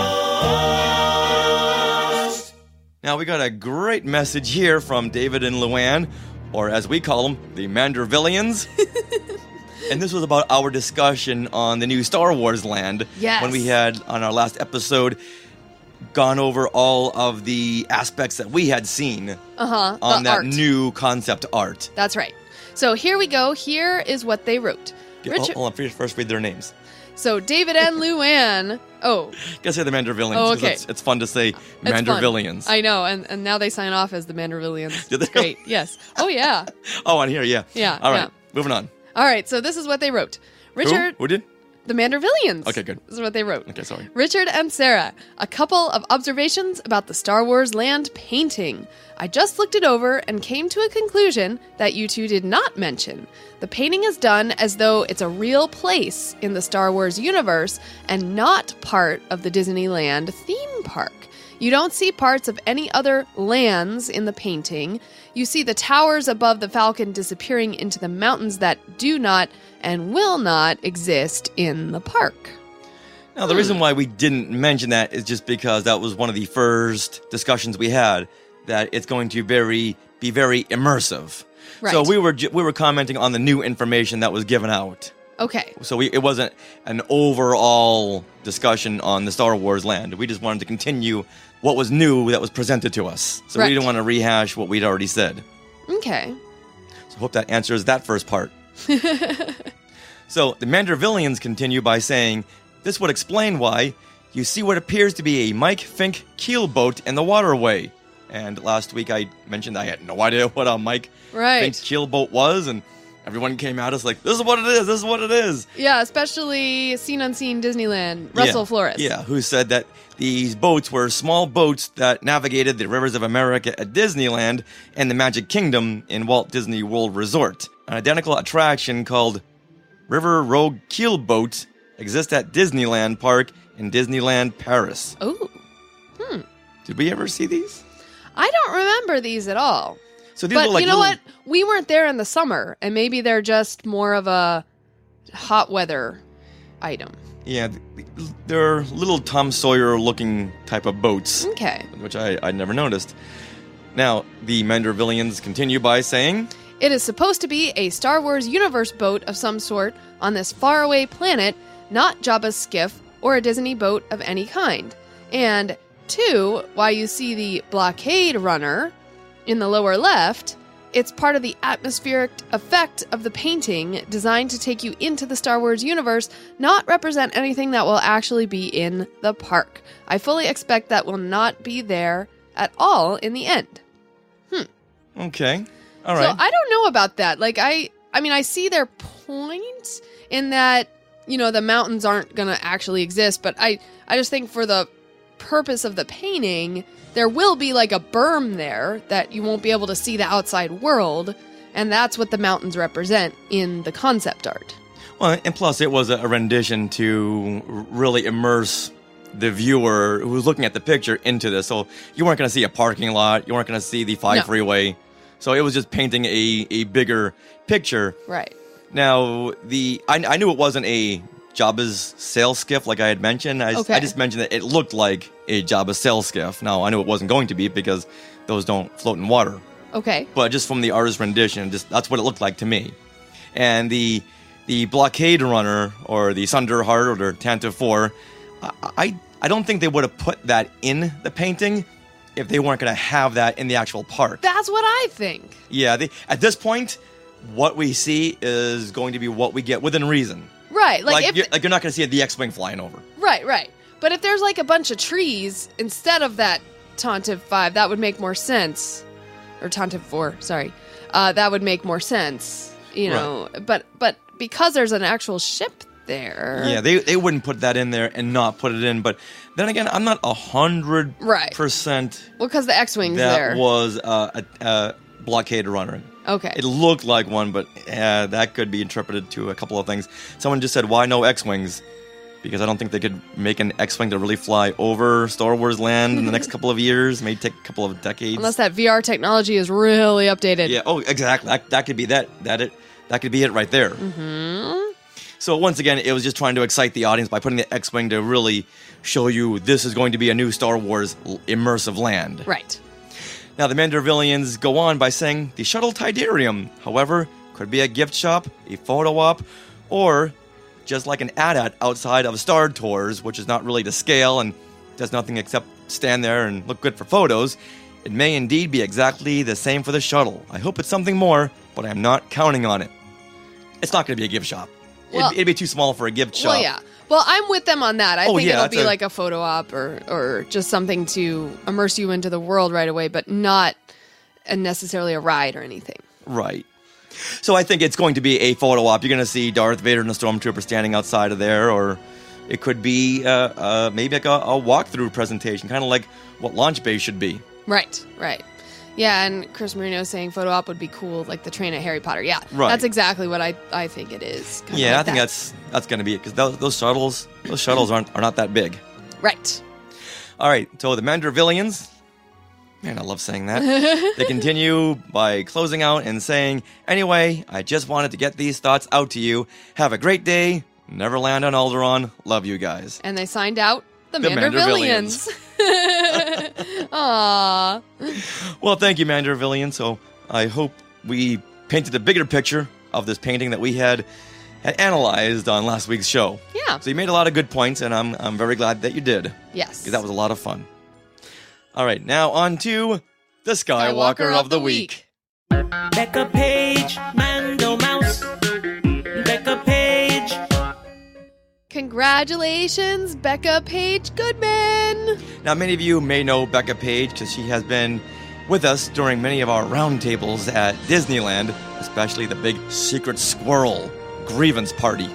Now, we got a great message here from David and Luann, or as we call them, the Mandervillians. And this was about our discussion on the new Star Wars land.
Yes.
When we had, on our last episode, gone over all of the aspects that we had seen on that new concept art.
That's right. So here we go. Here is what they wrote.
Hold on, first read their names.
So David and Luann. Oh.
Gotta say the Mandervillians.
Oh, okay.
It's fun to say Mandervillians.
I know, and now they sign off as the Mandervillians.
Did they?
It's great. Yes. Oh, yeah.
Oh, on here, yeah.
Yeah.
All right, moving on.
All right, so this is what they wrote. Richard.
Who did?
The Mandervillians.
Okay, good.
This is what they wrote.
Okay, sorry.
Richard and Sarah, a couple of observations about the Star Wars land painting. I just looked it over and came to a conclusion that you two did not mention. The painting is done as though it's a real place in the Star Wars universe and not part of the Disneyland theme park. You don't see parts of any other lands in the painting. You see the towers above the Falcon disappearing into the mountains that do not and will not exist in the park.
Now, the reason why we didn't mention that is just because that was one of the first discussions we had, that it's going to be very immersive.
Right.
So we were commenting on the new information that was given out.
Okay.
So it wasn't an overall discussion on the Star Wars land. We just wanted to continue what was new that was presented to us. So we didn't want to rehash what we'd already said.
Okay.
So I hope that answers that first part. So the Mandervillians continue by saying, this would explain why you see what appears to be a Mike Fink keelboat in the waterway. And last week I mentioned I had no idea what a Mike Fink keelboat was, and everyone came at us like, this is what it is, this is what it is.
Yeah, especially Seen Unseen Disneyland, Russell Flores.
Yeah, who said that these boats were small boats that navigated the rivers of America at Disneyland and the Magic Kingdom in Walt Disney World Resort. An identical attraction called River Rogue Keelboat exists at Disneyland Park in Disneyland Paris.
Oh.
Did we ever see these?
I don't remember these at all.
So these
but
were like
you know what? We weren't there in the summer, and maybe they're just more of a hot weather item.
Yeah, they're little Tom Sawyer-looking type of boats.
Okay.
Which I never noticed. Now, the Mandervillians continue by saying,
it is supposed to be a Star Wars universe boat of some sort on this faraway planet, not Jabba's skiff or a Disney boat of any kind. And 2, why you see the blockade runner in the lower left, it's part of the atmospheric effect of the painting designed to take you into the Star Wars universe, not represent anything that will actually be in the park. I fully expect that will not be there at all in the end.
Okay. All right.
So I don't know about that. Like, I I mean, I see their point in that, the mountains aren't going to actually exist, but I just think for the purpose of the painting, there will be like a berm there that you won't be able to see the outside world, and that's what the mountains represent in the concept art.
Well, and plus it was a rendition to really immerse the viewer who was looking at the picture into this. So you weren't going to see a parking lot, you weren't going to see the 5 freeway. So it was just painting a bigger picture.
Right.
Now, I knew it wasn't a Jabba's sail skiff like I had mentioned. I just mentioned that it looked like a Jabba sail skiff. Now, I knew it wasn't going to be because those don't float in water.
Okay.
But just from the artist's rendition, that's what it looked like to me. And the blockade runner, or the Sunderheart, or the Tantive 4, I don't think they would have put that in the painting if they weren't going to have that in the actual park.
That's what I think.
Yeah, at this point, what we see is going to be what we get within reason.
Right.
Like you're not going to see the X-Wing flying over.
Right. But if there's like a bunch of trees instead of that Tantive 5, that would make more sense. Or Tantive 4, sorry. That would make more sense,
Right.
But because there's an actual ship there.
Yeah, they wouldn't put that in there and not put it in. But then again, I'm not 100%
Well, because the X-Wing's there.
That was a blockade runner.
Okay.
It looked like one, but that could be interpreted to a couple of things. Someone just said, why no X-Wings? Because I don't think they could make an X-Wing to really fly over Star Wars land in the next couple of years. May take a couple of decades.
Unless that VR technology is really updated.
Yeah, exactly. That could be that could be it right there.
Mm-hmm.
So once again, it was just trying to excite the audience by putting the X-Wing to really show you this is going to be a new Star Wars immersive land.
Right.
Now, the Mandervillians go on by saying the shuttle Tidarium, however, could be a gift shop, a photo op, or just like an AT-AT outside of Star Tours, which is not really to scale and does nothing except stand there and look good for photos. It may indeed be exactly the same for the shuttle. I hope it's something more, but I'm not counting on it. It's not going to be a gift shop.
Well,
it'd be too small for a gift shop.
Well, yeah. Well, I'm with them on that. I think it'll be
a-
like a photo op or just something to immerse you into the world right away, but not necessarily a ride or anything.
Right. So I think it's going to be a photo op. You're going to see Darth Vader and the Stormtrooper standing outside of there, or it could be maybe like a walkthrough presentation, kind of like what Launch Bay should be.
Right. Yeah, and Chris Marino saying photo op would be cool, like the train at Harry Potter. Yeah,
Right.
That's exactly what I think it is. Kinda
Yeah,
like
I think
that.
that's going to be it, because those shuttles are not that big.
Right.
All right, so the Mandervillians, man, I love saying that. They continue by closing out and saying, anyway, I just wanted to get these thoughts out to you. Have a great day. Never land on Alderaan. Love you guys.
And they signed out the
Mandervillians.
Aww.
Well, thank you, Mandervillian. So I hope we painted a bigger picture of this painting that we had analyzed on last week's show.
Yeah.
So you made a lot of good points, and I'm very glad that you did.
Yes.
Because that was a lot of fun. All right, now on to the Skywalker of the Week.
Becca Page, Mando Mouse. Becca Page.
Congratulations, Becca Page Goodman.
Now, many of you may know Becca Page because she has been with us during many of our roundtables at Disneyland, especially the big secret squirrel grievance party.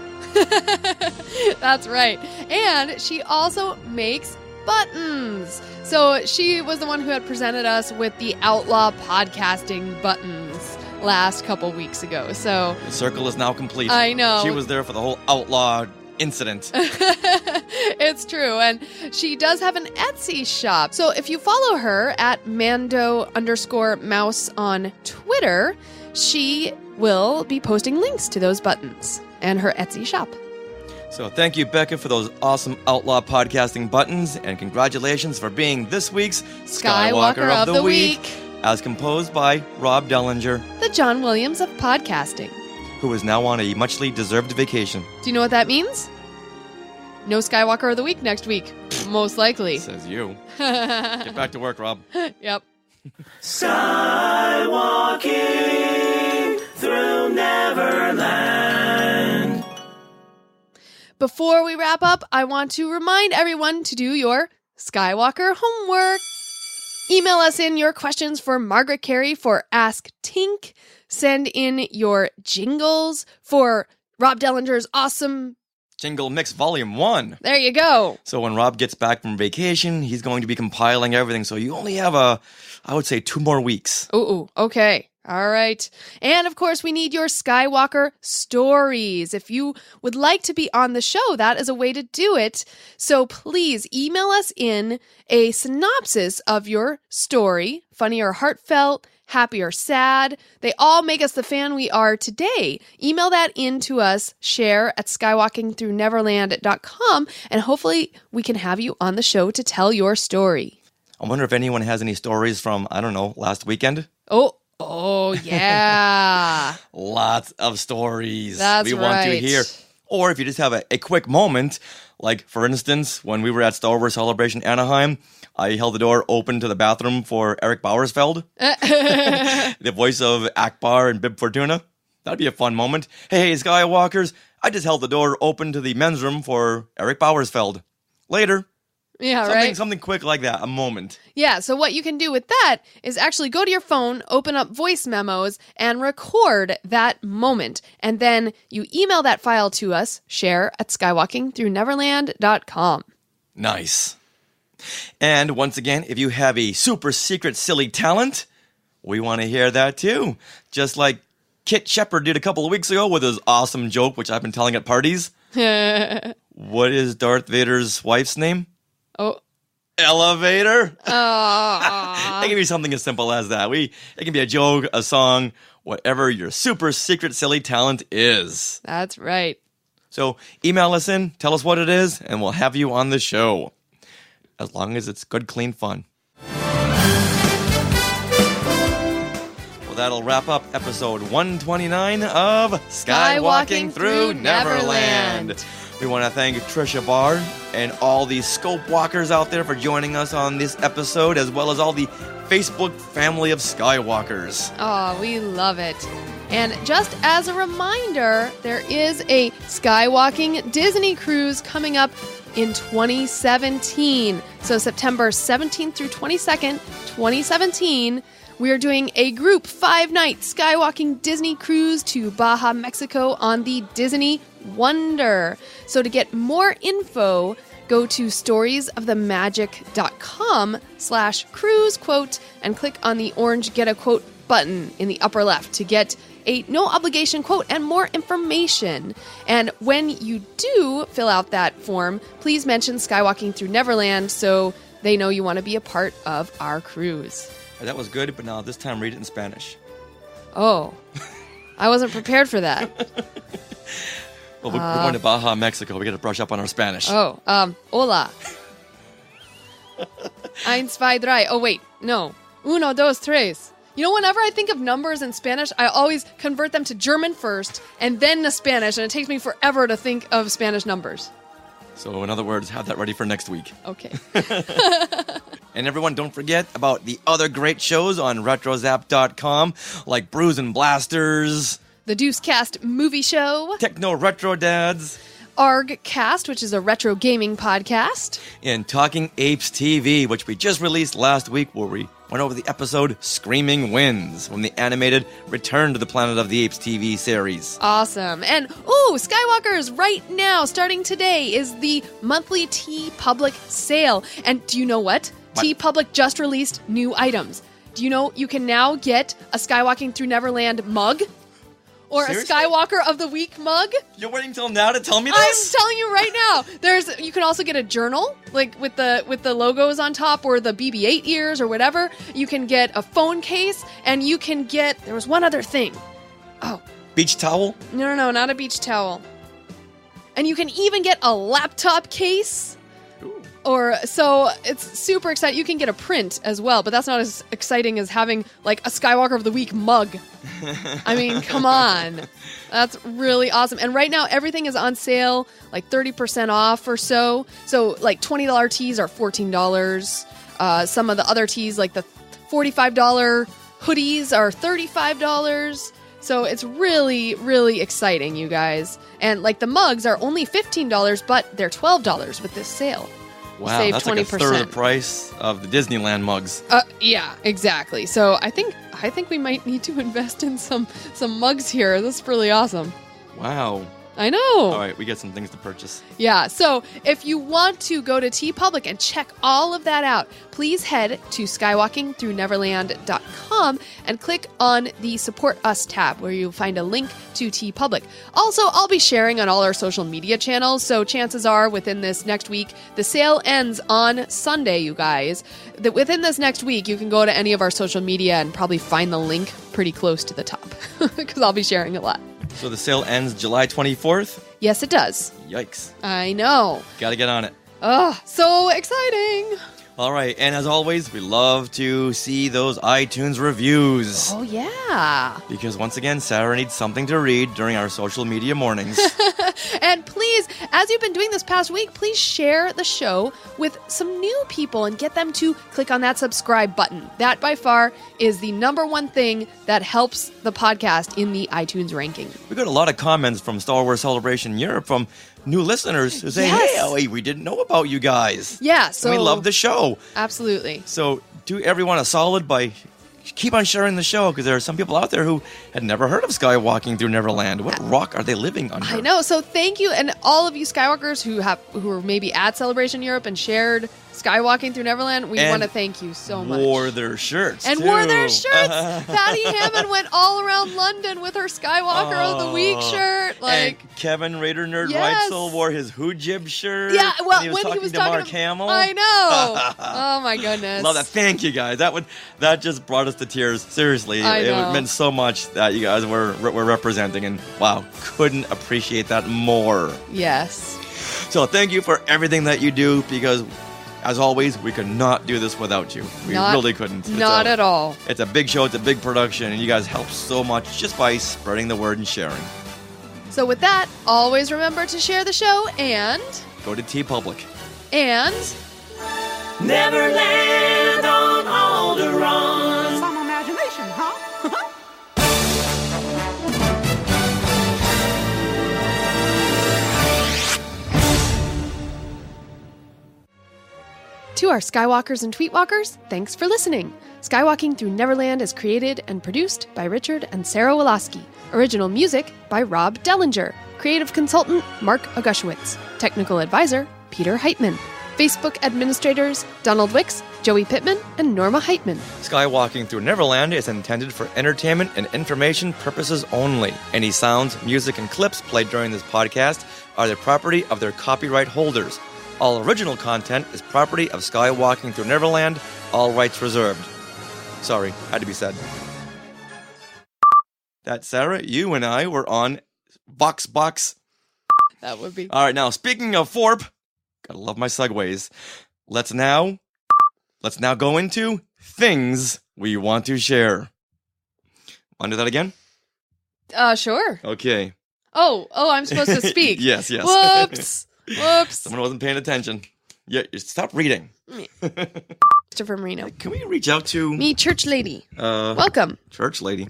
That's right. And she also makes buttons. So she was the one who had presented us with the Outlaw Podcasting buttons last couple weeks ago. So
The circle is now complete.
I know.
She was there for the whole Outlaw incident.
It's true. And she does have an Etsy shop. So if you follow her at Mando_Mouse on Twitter, she will be posting links to those buttons and her Etsy shop.
So thank you, Becca, for those awesome Outlaw Podcasting buttons, and congratulations for being this week's
Skywalker of the Week,
as composed by Rob Dellinger,
the John Williams of podcasting,
who is now on a muchly deserved vacation.
Do you know what that means? No Skywalker of the Week next week, most likely.
Says you. Get back to work, Rob.
Yep.
Skywalking through Neverland.
Before we wrap up, I want to remind everyone to do your Skywalker homework. Email us in your questions for Margaret Carey for Ask Tink. Send in your jingles for Rob Dellinger's awesome
Jingle Mix Volume 1.
There you go.
So when Rob gets back from vacation, he's going to be compiling everything. So you only have I would say 2 more weeks.
Ooh, okay. All right. And of course, we need your Skywalker stories. If you would like to be on the show, that is a way to do it. So please email us in a synopsis of your story, funny or heartfelt, happy or sad. They all make us the fan we are today. Email that in to us, share@skywalkingthroughneverland.com, and hopefully we can have you on the show to tell your story.
I wonder if anyone has any stories from, I don't know, last weekend?
Oh, yeah.
Lots of stories
That's
we want to
right.
hear. Or if you just have a quick moment, like, for instance, when we were at Star Wars Celebration Anaheim, I held the door open to the bathroom for Eric Bowersfeld, the voice of Akbar and Bib Fortuna. That'd be a fun moment. Hey, Skywalkers, I just held the door open to the men's room for Eric Bowersfeld. Later.
Yeah, right?
Something quick like that, a moment.
Yeah, so what you can do with that is actually go to your phone, open up voice memos, and record that moment. And then you email that file to us, share@skywalkingthroughneverland.com.
Nice. And once again, if you have a super secret silly talent, we want to hear that too. Just like Kit Shepard did a couple of weeks ago with his awesome joke, which I've been telling at parties. What is Darth Vader's wife's name?
Oh.
Elevator.
Oh.
It can be something as simple as that. It can be a joke, a song, whatever your super secret silly talent is.
That's right.
So email us in, tell us what it is, and we'll have you on the show. As long as it's good, clean fun. Well, that'll wrap up episode 129 of Skywalking Through Neverland. We want to thank TRICIA BARR and all the scope walkers out there for joining us on this episode, as well as all the Facebook family of Skywalkers.
Oh, we love it. And just as a reminder, there is a Skywalking Disney cruise coming up in 2017. So September 17th through 22nd, 2017, we are doing a group 5-night Skywalking Disney cruise to Baja, Mexico on the Disney Wonder. So to get more info, go to storiesofthemagic.com/cruise quote and click on the orange Get a Quote button in the upper left to get a no obligation quote and more information. And when you do fill out that form, please mention Skywalking Through Neverland so they know you want to be a part of our cruise.
That was good, but now this time read it in Spanish.
Oh, I wasn't prepared for that.
Well, we're going to Baja, Mexico. We got to brush up on our Spanish.
Oh, hola. Eins, zwei, drei. Oh, wait, no. Uno, dos, tres. You know, whenever I think of numbers in Spanish, I always convert them to German first and then to Spanish, and it takes me forever to think of Spanish numbers.
So, in other words, have that ready for next week.
Okay.
And everyone, don't forget about the other great shows on RetroZap.com, like Brews and Blasters,
The Deuce Cast Movie Show,
Techno Retro Dads,
ARG Cast, which is a retro gaming podcast,
and Talking Apes TV, which we just released last week, where we went over the episode Screaming Winds from the animated Return to the Planet of the Apes TV series.
Awesome. And, ooh, Skywalkers, right now, starting today, is the monthly TeePublic sale. And do you know what? TeePublic just released new items. Do you know you can now get a Skywalking Through Neverland mug? Or
Seriously?
a Skywalker of the Week mug?
You're waiting till now to tell me this?
I'm telling you right now. You can also get a journal, like with the logos on top, or the BB-8 ears, or whatever. You can get a phone case, and you can get. There was one other thing. Oh,
Beach towel?
no, not a beach towel. And you can even get a laptop case. So it's super exciting. You can get a print as well, but that's not as exciting as having like a Skywalker of the Week mug. I mean, come on. That's really awesome. And right now everything is on sale, like 30% off or so. So like $20 tees are $14. Some of the other tees, like the $45 hoodies, are $35. So it's really, really exciting, you guys. And like the mugs are only $15, but they're $12 with this sale.
Wow,
save
that's
20%.
like a third of the price of the Disneyland mugs.
Yeah, exactly. So I think we might need to invest in some mugs here. This is really awesome.
Wow.
I know.
All right, we get some things to purchase.
Yeah, so if you want to go to TeePublic and check all of that out, please head to skywalkingthroughneverland.com and click on the Support Us tab where you'll find a link to TeePublic. Also, I'll be sharing on all our social media channels, so chances are within this next week, the sale ends on Sunday, you guys. That within this next week, you can go to any of our social media and probably find the link pretty close to the top because I'll be sharing a lot.
So the sale ends July 24th?
Yes, it does.
Yikes.
I know.
Gotta get on it.
Oh, so exciting.
All right, and as always, we love to see those iTunes reviews.
Oh, yeah.
Because once again, Sarah needs something to read during our social media mornings.
And please, as you've been doing this past week, please share the show with some new people and get them to click on that subscribe button. That, by far, is the number one thing that helps the podcast in the iTunes ranking.
We got a lot of comments from Star Wars Celebration Europe from new listeners who say, hey, we didn't know about you guys.
Yeah, so...
And we love the show.
Absolutely.
So do everyone a solid by keep on sharing the show, because there are some people out there who had never heard of Skywalking Through Neverland. What rock are they living under?
I know. So thank you, and all of you Skywalkers who were maybe at Celebration Europe and shared Skywalking Through Neverland, we want to thank you so much.
Wore their shirts,
and
too.
Wore their shirts. Patty Hammond went all around London with her Skywalker of the Week shirt.
And Kevin Raider Nerd Reitzel wore his Hoojib shirt.
Yeah, well,
when he was talking to Mark Hamill.
I know. Oh my goodness.
Love that. Thank you guys. That just brought us to tears. Seriously, it meant so much that you guys were representing, and wow, couldn't appreciate that more.
Yes.
So thank you for everything that you do, because as always, we could not do this without you. We really couldn't.
Not at all.
It's a big show. It's a big production, and you guys help so much just by spreading the word and sharing.
So with that, always remember to share the show and...
Go to TeePublic.
And...
Neverland on Alderaan.
Some imagination, huh?
To our Skywalkers and Tweetwalkers, thanks for listening. Skywalking Through Neverland is created and produced by Richard and Sarah Woloski. Original music by Rob Dellinger. Creative consultant Mark Augushwitz. Technical advisor Peter Heitman. Facebook administrators Donald Wicks, Joey Pittman, and Norma Heitman.
Skywalking Through Neverland is intended for entertainment and information purposes only. Any sounds, music, and clips played during this podcast are the property of their copyright holders. All original content is property of Skywalking Through Neverland, all rights reserved. Sorry, had to be said. That, Sarah, you and I were on Voxbox.
That would be...
All right, now, speaking of Forp, gotta love my segues. Let's now go into things we want to share. Want to do that again?
Sure.
Okay.
Oh, I'm supposed to speak.
Yes.
Whoops.
Someone wasn't paying attention. Yeah, stop reading.
Christopher Marino.
Can we reach out to...
Me, Church Lady. Welcome.
Church Lady.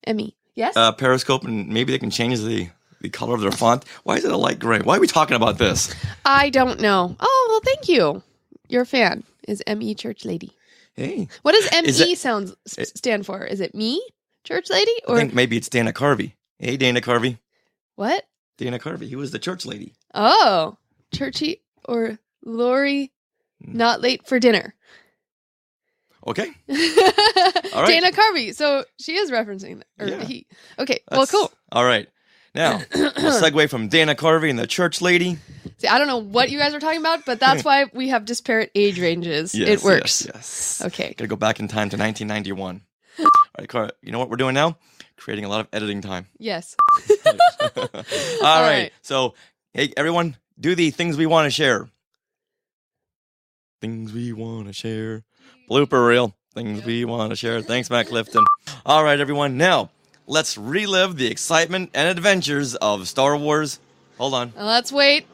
Emmy. Yes?
Periscope, and maybe they can change the color of their font. Why is it a light gray? Why are we talking about this?
I don't know. Oh, well, thank you. Your fan is M.E. Church Lady.
Hey.
What does M.E. stand for? Is it me, Church Lady? Or...
I think maybe it's Dana Carvey. Hey, Dana Carvey.
What?
Dana Carvey. He was the church lady.
Oh. Churchy or Lori, not late for dinner.
Okay. All right.
Dana Carvey. So she is referencing that. He. Okay. Well, cool.
All right. Now, we'll segue from Dana Carvey and the church lady.
See, I don't know what you guys are talking about, but that's why we have disparate age ranges. It works.
Yes.
Okay.
Gotta go back in time to 1991. All right, Cara, you know what we're doing now? Creating a lot of editing time.
Yes.
All right. So, hey, everyone, do the things we want to share. Things we want to share. Blooper reel. Things we want to share. Thanks, Matt Clifton. All right, everyone. Now, let's relive the excitement and adventures of Star Wars. Hold on.
Let's wait.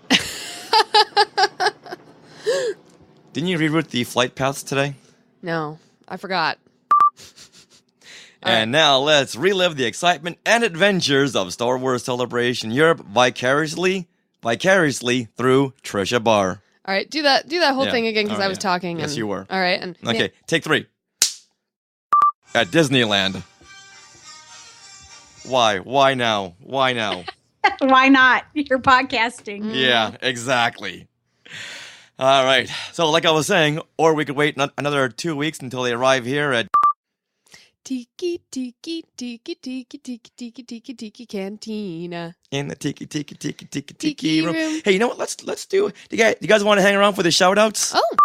Didn't you reroute the flight paths today?
No, I forgot.
And now let's relive the excitement and adventures of Star Wars Celebration Europe vicariously through TRICIA BARR.
All right, do that whole
Yeah.
thing again because
All right,
I was talking.
Yes,
and,
you were.
All right, and
Okay, take 3. At Disneyland. Why? Why now? Why now?
Why not? You're podcasting.
Yeah, exactly. All right. So, like I was saying, or we could wait another 2 weeks until they arrive here at
Tiki Tiki Tiki Tiki Tiki Tiki Tiki Tiki Cantina.
in the tiki room. Hey, you know what? Let's do. Do you guys want to hang around for the shout outs?
Oh.